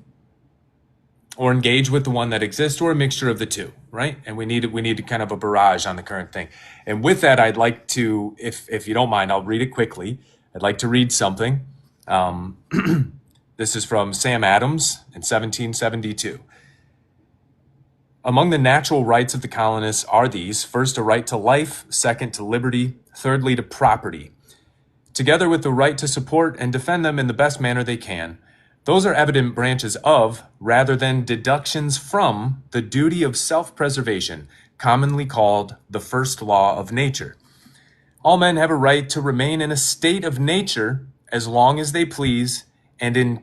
or engage with the one that exists, or a mixture of the two, right? And we need kind of a barrage on the current thing. And with that, I'd like to, if you don't mind, I'll read it quickly. I'd like to read something. This is from Sam Adams in 1772. Among the natural rights of the colonists are these: first, a right to life; second, to liberty; thirdly, to property, together with the right to support and defend them in the best manner they can. Those are evident branches of, rather than deductions from, the duty of self-preservation, commonly called the first law of nature. All men have a right to remain in a state of nature as long as they please, and in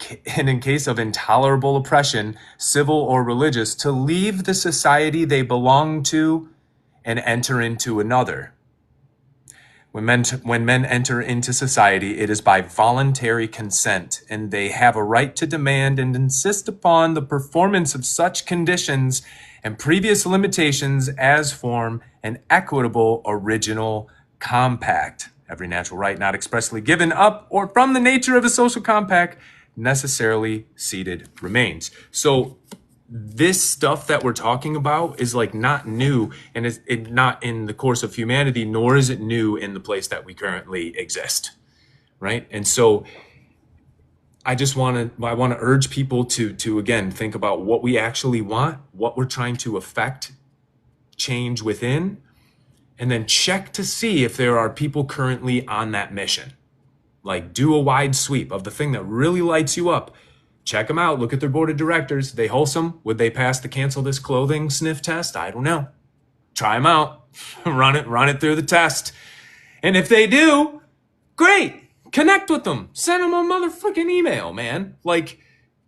case of intolerable oppression, civil or religious, to leave the society they belong to and enter into another. When men enter into society, it is by voluntary consent, and they have a right to demand and insist upon the performance of such conditions and previous limitations as form an equitable original compact. Every natural right not expressly given up or from the nature of a social compact necessarily ceded remains. So this stuff that we're talking about is like not new, and it's not in the course of humanity, nor is it new in the place that we currently exist, right? And so I want to urge people to again think about what we actually want, what we're trying to affect change within, and then check to see if there are people currently on that mission. Like, do a wide sweep of the thing that really lights you up. Check them out. Look at their board of directors. They wholesome? Would they pass the cancel this clothing sniff test? I don't know. Try them out. Run it through the test. And if they do, great. Connect with them. Send them a motherfucking email, man. Like,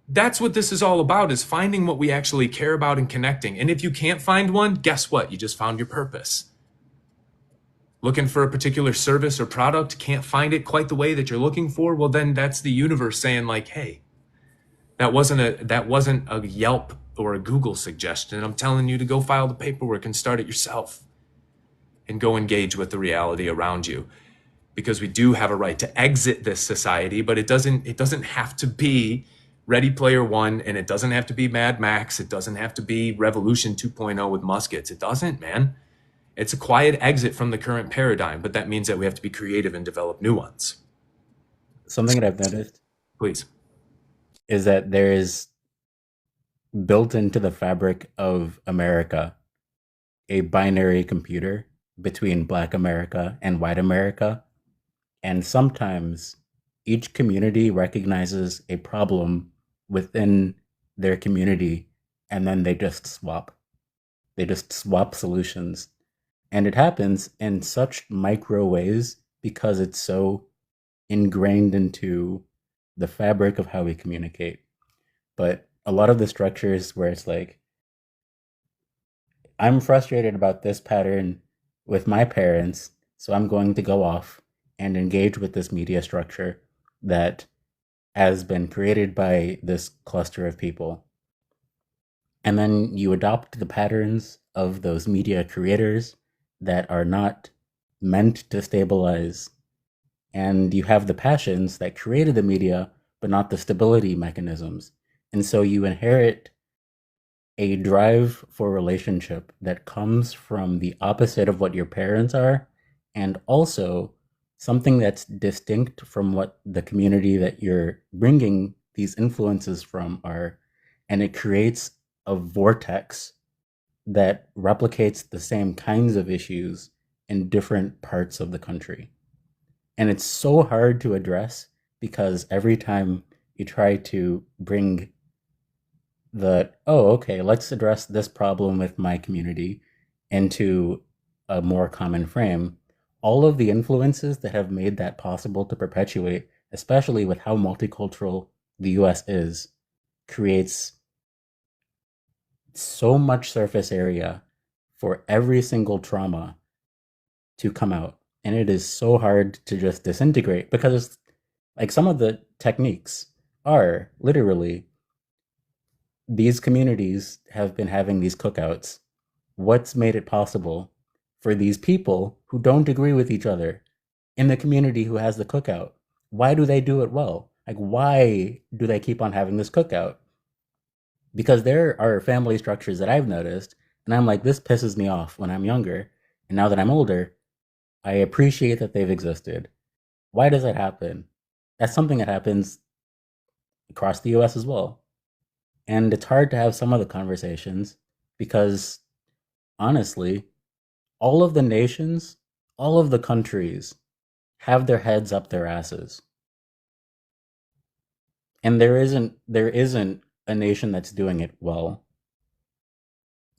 that's what this is all about, is finding what we actually care about and connecting. And if you can't find one, guess what? You just found your purpose. Looking for a particular service or product, can't find it quite the way that you're looking for, well, then that's the universe saying like, hey, that wasn't a Yelp or a Google suggestion. I'm telling you to go file the paperwork and start it yourself and go engage with the reality around you, because we do have a right to exit this society, but it doesn't have to be Ready Player One, and it doesn't have to be Mad Max. It doesn't have to be Revolution 2.0 with muskets. It doesn't, man. It's a quiet exit from the current paradigm, but that means that we have to be creative and develop new ones. Something that I've noticed, Please, is that there is built into the fabric of America a binary computer between Black America and White America. And sometimes each community recognizes a problem within their community, and then they just swap. They just swap solutions. And it happens in such micro ways because it's so ingrained into the fabric of how we communicate. But a lot of the structures where it's like, I'm frustrated about this pattern with my parents, so I'm going to go off and engage with this media structure that has been created by this cluster of people. And then you adopt the patterns of those media creators that are not meant to stabilize. And you have the passions that created the media, but not the stability mechanisms. And so you inherit a drive for relationship that comes from the opposite of what your parents are, and also something that's distinct from what the community that you're bringing these influences from are. And it creates a vortex that replicates the same kinds of issues in different parts of the country. And it's so hard to address because every time you try to bring let's address this problem with my community into a more common frame, all of the influences that have made that possible to perpetuate, especially with how multicultural the US is, creates so much surface area for every single trauma to come out. And it is so hard to just disintegrate because, like, some of the techniques are literally, these communities have been having these cookouts. What's made it possible for these people who don't agree with each other in the community who has the cookout? why do they do it well? Like, why do they keep on having this cookout? Because there are family structures that I've noticed, and I'm like, this pisses me off when I'm younger. And now that I'm older, I appreciate that they've existed. Why does that happen? That's something that happens across the US as well. And it's hard to have some of the conversations because, honestly, all of the nations, all of the countries have their heads up their asses. And there isn't a nation that's doing it well.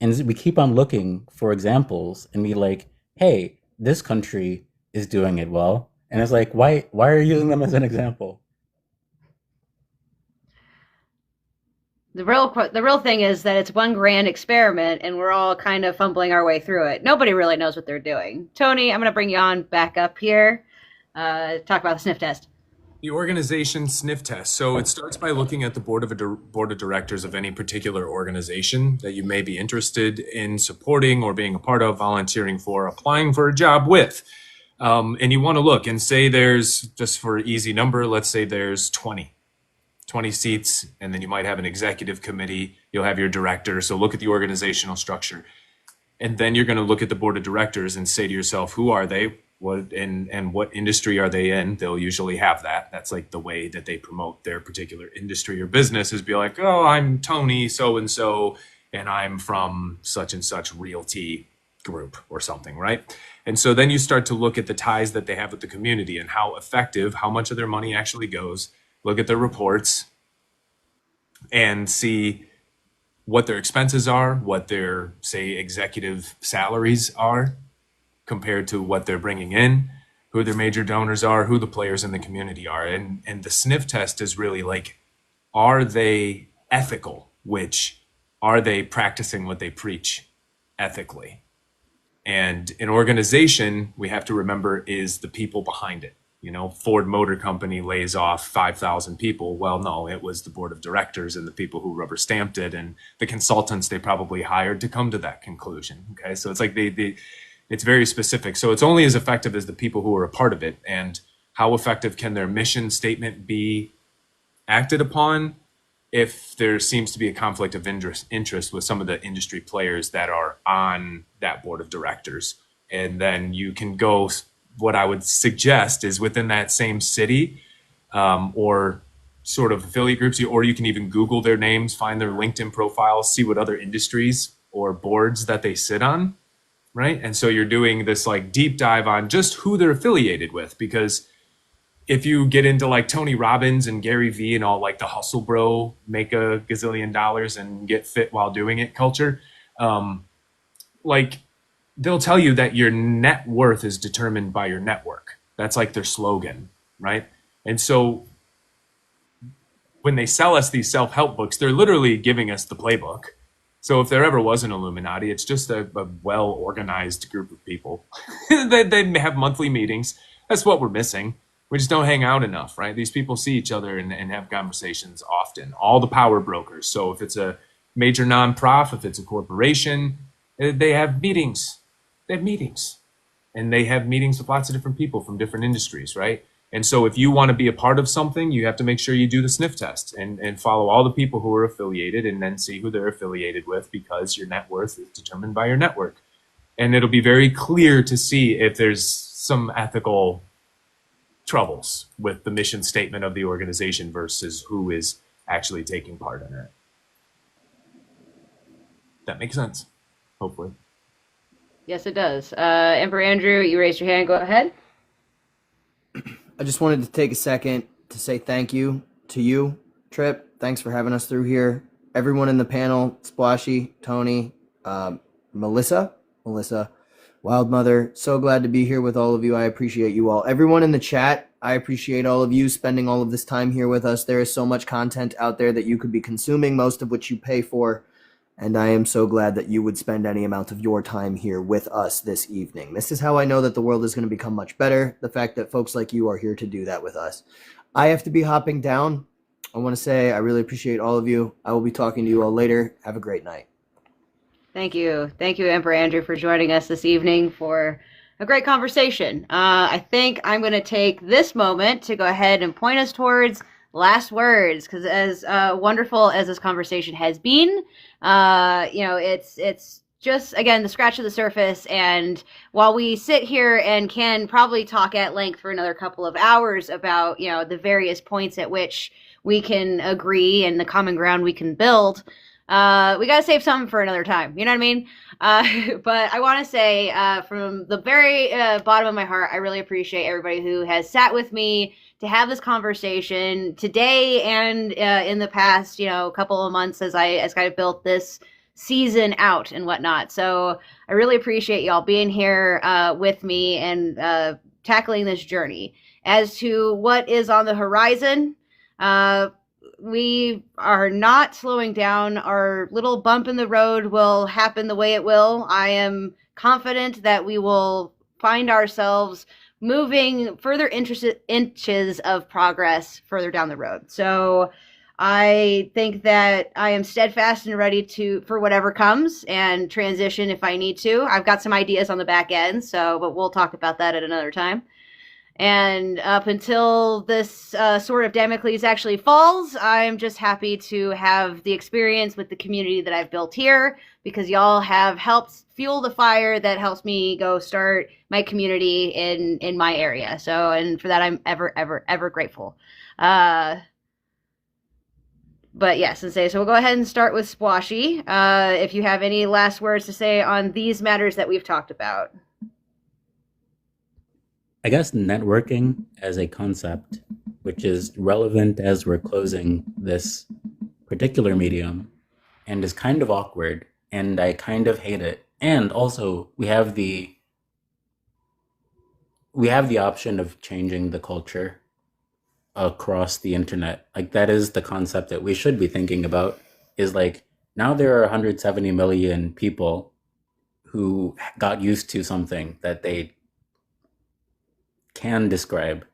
And we keep on looking for examples and be like, hey, this country is doing it well. And it's like, why are you using them as an example? The real thing is that it's one grand experiment, and we're all kind of fumbling our way through it. Nobody really knows what they're doing. Tony, I'm going to bring you on back up here. Talk about the sniff test. The organization sniff test. So it starts by looking at the board of directors of any particular organization that you may be interested in supporting or being a part of, volunteering for, applying for a job with. And you want to look and say there's, just for easy number, let's say there's 20 seats, and then you might have an executive committee. You'll have your director. So look at the organizational structure. And then you're going to look at the board of directors and say to yourself, who are they? What industry are they in? They'll usually have that. That's like the way that they promote their particular industry or business, is be like, oh, I'm Tony so-and-so, and I'm from such and such realty group or something, right? And so then you start to look at the ties that they have with the community and how effective, how much of their money actually goes. Look at their reports and see what their expenses are, what their, say, executive salaries are compared to what they're bringing in, who their major donors are, who the players in the community are. And the sniff test is really like, are they ethical? Which, are they practicing what they preach ethically? And an organization, we have to remember, is the people behind it. You know, Ford Motor Company lays off 5,000 people. Well, no, it was the board of directors and the people who rubber stamped it and the consultants they probably hired to come to that conclusion. Okay, so it's like it's very specific. So it's only as effective as the people who are a part of it. And how effective can their mission statement be acted upon if there seems to be a conflict of interest with some of the industry players that are on that board of directors? And then you can go, what I would suggest is within that same city or sort of affiliate groups, or you can even Google their names, find their LinkedIn profiles, see what other industries or boards that they sit on, right? And so you're doing this like deep dive on just who they're affiliated with, because if you get into like Tony Robbins and Gary Vee and all like the hustle bro, make a gazillion dollars and get fit while doing it culture, like they'll tell you that your net worth is determined by your network. That's like their slogan, right? And so when they sell us these self-help books, they're literally giving us the playbook. So if there ever was an Illuminati, it's just a well-organized group of people. they have monthly meetings. That's what we're missing. We just don't hang out enough, right? These people see each other and have conversations often. All the power brokers. So if it's a major nonprofit, if it's a corporation, they have meetings. They have meetings. And they have meetings with lots of different people from different industries, right? And so if you want to be a part of something, you have to make sure you do the sniff test and follow all the people who are affiliated and then see who they're affiliated with, because your net worth is determined by your network. And it'll be very clear to see if there's some ethical troubles with the mission statement of the organization versus who is actually taking part in it. That makes sense, hopefully. Yes, it does. Emperor Andrew, you raised your hand. Go ahead. I just wanted to take a second to say thank you to you, Tripp. Thanks for having us through here. Everyone in the panel, Spwashi, Tony, Melissa, Wild Mother, so glad to be here with all of you. I appreciate you all. Everyone in the chat, I appreciate all of you spending all of this time here with us. There is so much content out there that you could be consuming, most of which you pay for. And I am so glad that you would spend any amount of your time here with us this evening. This is how I know that the world is going to become much better. The fact that folks like you are here to do that with us. I have to be hopping down. I want to say I really appreciate all of you. I will be talking to you all later. Have a great night. Thank you. Thank you, Emperor Andrew, for joining us this evening for a great conversation. I think I'm going to take this moment to go ahead and point us towards last words, because as wonderful as this conversation has been, it's just, again, the scratch of the surface. And while we sit here and can probably talk at length for another couple of hours about, the various points at which we can agree and the common ground we can build, we got to save something for another time. You know what I mean? But I want to say, from the very bottom of my heart, I really appreciate everybody who has sat with me to have this conversation today and in the past, couple of months as I built this season out and whatnot. So I really appreciate y'all being here with me and tackling this journey. As to what is on the horizon, we are not slowing down. Our little bump in the road will happen the way it will. I am confident that we will find ourselves moving further inches of progress further down the road. So I think that I am steadfast and ready for whatever comes and transition if I need to. I've got some ideas on the back end, but we'll talk about that at another time. And up until this sword of Damocles actually falls, I'm just happy to have the experience with the community that I've built here, because y'all have helped fuel the fire that helps me go start my community in my area. So, and for that, I'm ever, ever, ever grateful. But yes, Sensei, so we'll go ahead and start with Spwashi. If you have any last words to say on these matters that we've talked about. I guess networking as a concept, which is relevant as we're closing this particular medium and is kind of awkward, and I kind of hate it. And also we have the option of changing the culture across the internet. Like, that is the concept that we should be thinking about, is like, now there are 170 million people who got used to something that they can describe.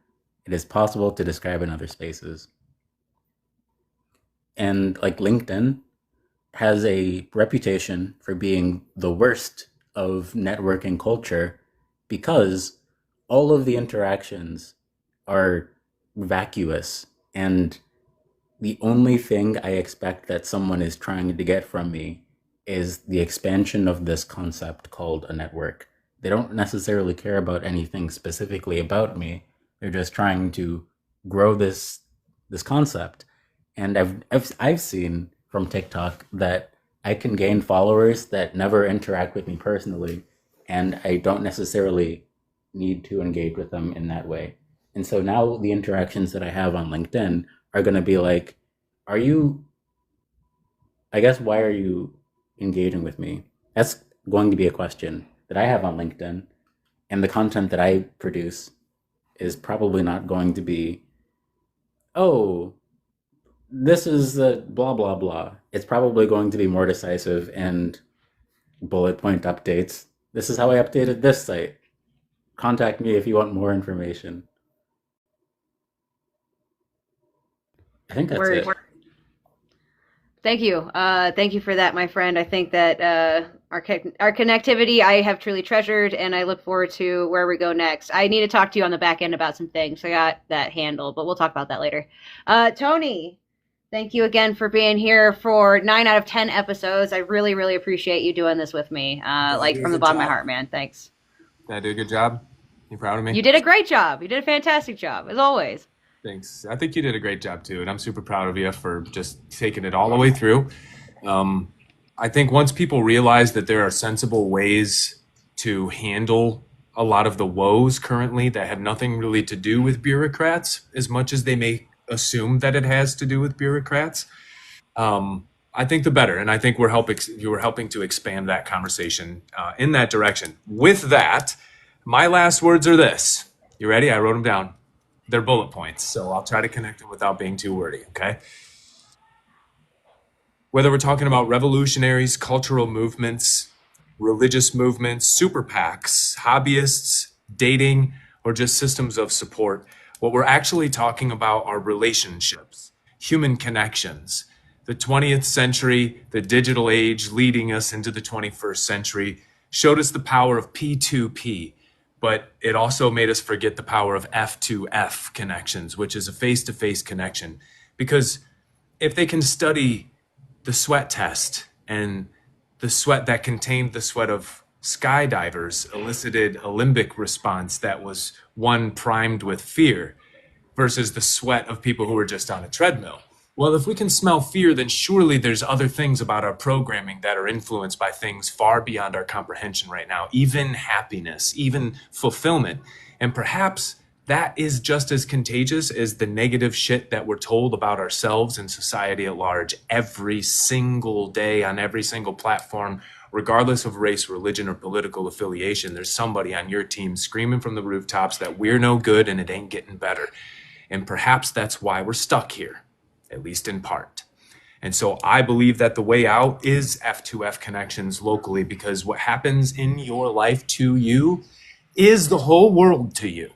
It is possible to describe in other spaces. And like, LinkedIn has a reputation for being the worst of networking culture because all of the interactions are vacuous, and the only thing I expect that someone is trying to get from me is the expansion of this concept called a network. They don't necessarily care about anything specifically about me. They're just trying to grow this concept. And I've seen from TikTok that I can gain followers that never interact with me personally, and I don't necessarily need to engage with them in that way. And so now the interactions that I have on LinkedIn are going to be like, why are you engaging with me? That's going to be a question that I have on LinkedIn. And the content that I produce is probably not going to be, oh, this is the blah, blah, blah. It's probably going to be more decisive and bullet point updates. This is how I updated this site. Contact me if you want more information. I think that's it. Thank you. Thank you for that, my friend. I think that our connectivity I have truly treasured, and I look forward to where we go next. I need to talk to you on the back end about some things. I got that handled, but we'll talk about that later. Tony, thank you again for being here for 9 out of 10 episodes. I really, really appreciate you doing this with me. From the bottom of my heart, man. Thanks. Did I do a good job? You proud of me? You did a great job. You did a fantastic job, as always. Thanks. I think you did a great job too, and I'm super proud of you for just taking it all the way through. I think once people realize that there are sensible ways to handle a lot of the woes currently that have nothing really to do with bureaucrats, as much as they may assume that it has to do with bureaucrats, I think the better. And I think you were helping to expand that conversation in that direction. With that, my last words are this. You ready? I wrote them down. They're bullet points, so I'll try to connect them without being too wordy, okay? Whether we're talking about revolutionaries, cultural movements, religious movements, super PACs, hobbyists, dating, or just systems of support, what we're actually talking about are relationships, human connections. The 20th century, the digital age leading us into the 21st century, showed us the power of P2P, but it also made us forget the power of F2F connections, which is a face-to-face connection. Because if they can study the sweat test, and the sweat that contained the sweat of skydivers elicited a limbic response that was one primed with fear versus the sweat of people who were just on a treadmill. Well, if we can smell fear, then surely there's other things about our programming that are influenced by things far beyond our comprehension right now, even happiness, even fulfillment. And perhaps that is just as contagious as the negative shit that we're told about ourselves and society at large every single day on every single platform, regardless of race, religion, or political affiliation. There's somebody on your team screaming from the rooftops that we're no good and it ain't getting better. And perhaps that's why we're stuck here, at least in part. And so I believe that the way out is F2F connections locally, because what happens in your life to you is the whole world to you.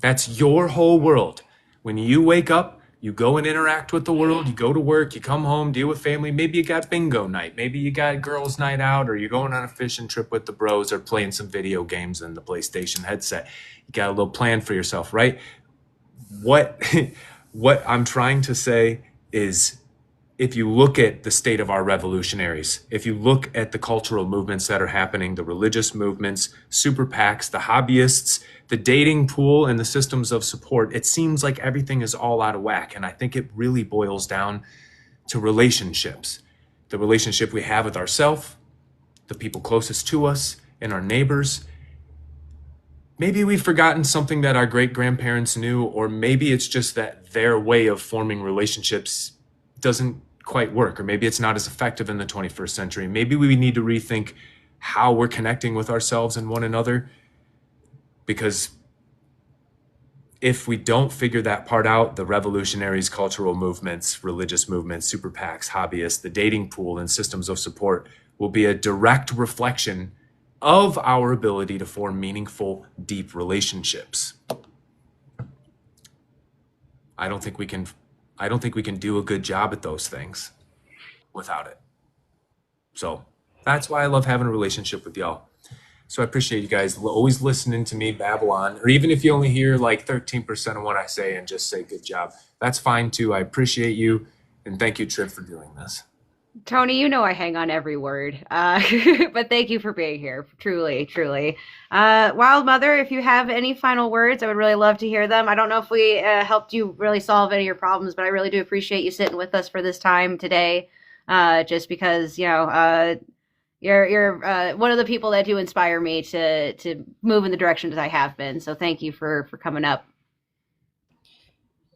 That's your whole world. When you wake up, you go and interact with the world, you go to work, you come home, deal with family. Maybe you got bingo night. Maybe you got girls' night out, or you're going on a fishing trip with the bros, or playing some video games in the PlayStation headset. You got a little plan for yourself, right? What I'm trying to say is, if you look at the state of our revolutionaries, if you look at the cultural movements that are happening, the religious movements, super PACs, the hobbyists, the dating pool, and the systems of support, it seems like everything is all out of whack. And I think it really boils down to relationships. The relationship we have with ourselves, the people closest to us, and our neighbors. Maybe we've forgotten something that our great-grandparents knew, or maybe it's just that their way of forming relationships doesn't quite work, or maybe it's not as effective in the 21st century. Maybe we need to rethink how we're connecting with ourselves and one another, because if we don't figure that part out, the revolutionaries, cultural movements, religious movements, super PACs, hobbyists, the dating pool, and systems of support will be a direct reflection of our ability to form meaningful, deep relationships. I don't think we can do a good job at those things without it. So that's why I love having a relationship with y'all. So I appreciate you guys always listening to me babble on, or even if you only hear like 13% of what I say and just say good job, that's fine too. I appreciate you, and thank you, Tripp, for doing this. Tony, you know I hang on every word, but thank you for being here. Truly, truly. Wild Mother, if you have any final words, I would really love to hear them. I don't know if we helped you really solve any of your problems, but I really do appreciate you sitting with us for this time today, just because, you're one of the people that do inspire me to move in the direction that I have been. So thank you for coming up.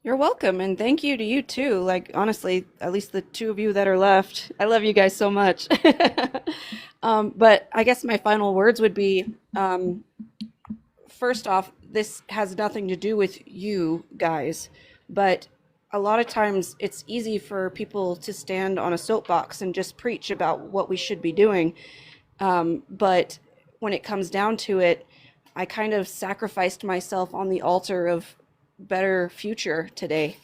You're welcome, and thank you to you too. Like, honestly, at least the two of you that are left, I love you guys so much. But I guess my final words would be, first off, this has nothing to do with you guys, but a lot of times it's easy for people to stand on a soapbox and just preach about what we should be doing. But when it comes down to it, I kind of sacrificed myself on the altar of better future today,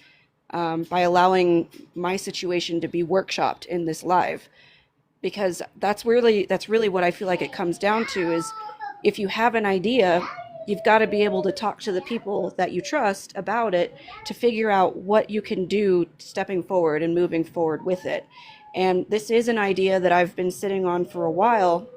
by allowing my situation to be workshopped in this live, because that's really what I feel like it comes down to is, if you have an idea, you've got to be able to talk to the people that you trust about it to figure out what you can do stepping forward and moving forward with it. And this is an idea that I've been sitting on for a while.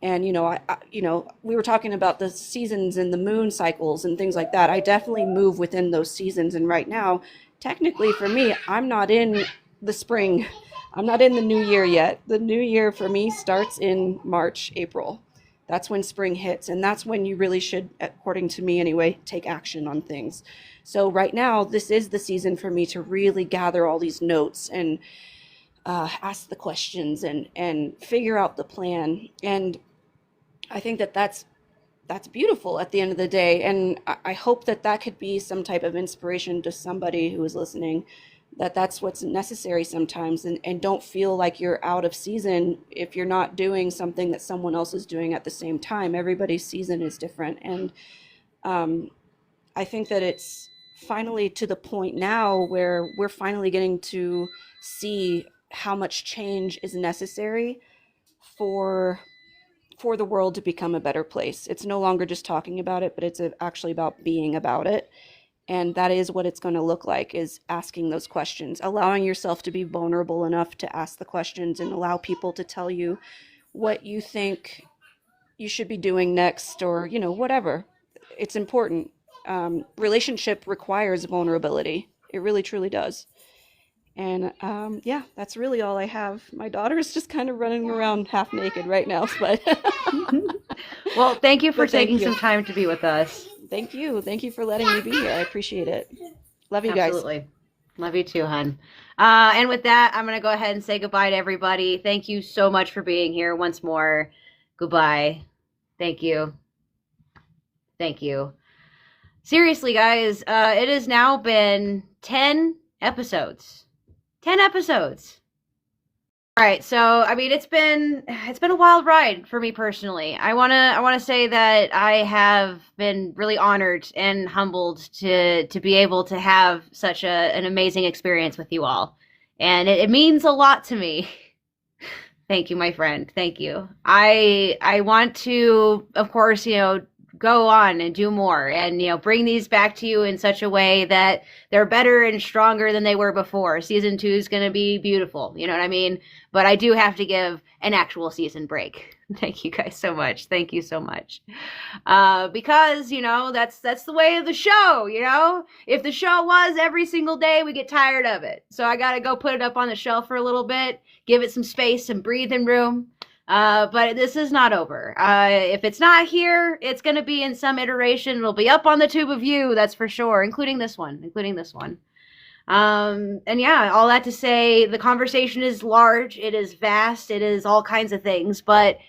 And, we were talking about the seasons and the moon cycles and things like that. I definitely move within those seasons. And right now, technically for me, I'm not in the spring. I'm not in the new year yet. The new year for me starts in March, April. That's when spring hits. And that's when you really should, according to me anyway, take action on things. So right now, this is the season for me to really gather all these notes and ask the questions and figure out the plan. And I think that's beautiful at the end of the day. And I hope that could be some type of inspiration to somebody who is listening, that's what's necessary sometimes. And don't feel like you're out of season if you're not doing something that someone else is doing at the same time. Everybody's season is different. And I think that it's finally to the point now where we're finally getting to see how much change is necessary for for the world to become a better place. It's no longer just talking about it, but it's actually about being about it. And that is what it's going to look like, is asking those questions, allowing yourself to be vulnerable enough to ask the questions and allow people to tell you what you think you should be doing next, or, you know, whatever. It's important. Relationship requires vulnerability. It really, truly does. And yeah, that's really all I have. My daughter's just kind of running around half naked right now, but Well, thank you for But thank taking you. some time to be with us. Thank you. Thank you for letting me be here. I appreciate it. Love you guys. Absolutely. Love you too, hun. And with that, I'm going to go ahead and say goodbye to everybody. Thank you so much for being here once more. Goodbye. Thank you. Thank you. Seriously, guys, it has now been 10 episodes. 10 episodes. All right, so I mean, it's been a wild ride for me personally. I wanna say that I have been really honored and humbled to be able to have such an amazing experience with you all, and it means a lot to me. Thank you, my friend. Thank you. I want to, of course, you know, go on and do more, and, you know, bring these back to you in such a way that they're better and stronger than they were before. Season 2 is going to be beautiful. You know what I mean? But I do have to give an actual season break. Thank you guys so much. Thank you so much. Because, you know, that's the way of the show, you know? If the show was every single day, we get tired of it. So I got to go put it up on the shelf for a little bit, give it some space, some breathing room. But this is not over. If it's not here, it's going to be in some iteration. It'll be up on the tube of you, that's for sure, including this one. And yeah, all that to say, the conversation is large, it is vast, it is all kinds of things, but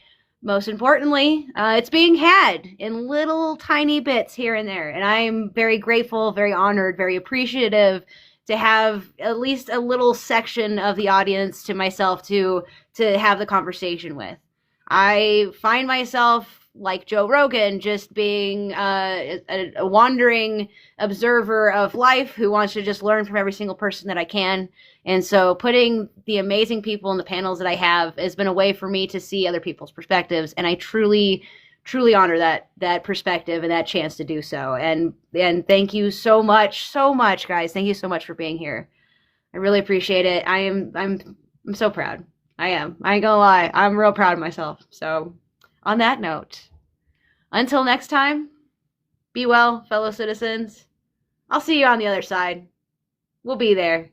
most importantly, it's being had in little tiny bits here and there. And I'm very grateful, very honored, very appreciative to have at least a little section of the audience to myself to have the conversation with. I find myself, like Joe Rogan, just being a wandering observer of life who wants to just learn from every single person that I can. And so putting the amazing people in the panels that I have has been a way for me to see other people's perspectives. And I truly, truly honor that perspective and that chance to do so. And thank you so much, guys. Thank you so much for being here. I really appreciate it. I'm so proud. I am. I ain't gonna lie. I'm real proud of myself. So on that note, until next time, be well, fellow citizens. I'll see you on the other side. We'll be there.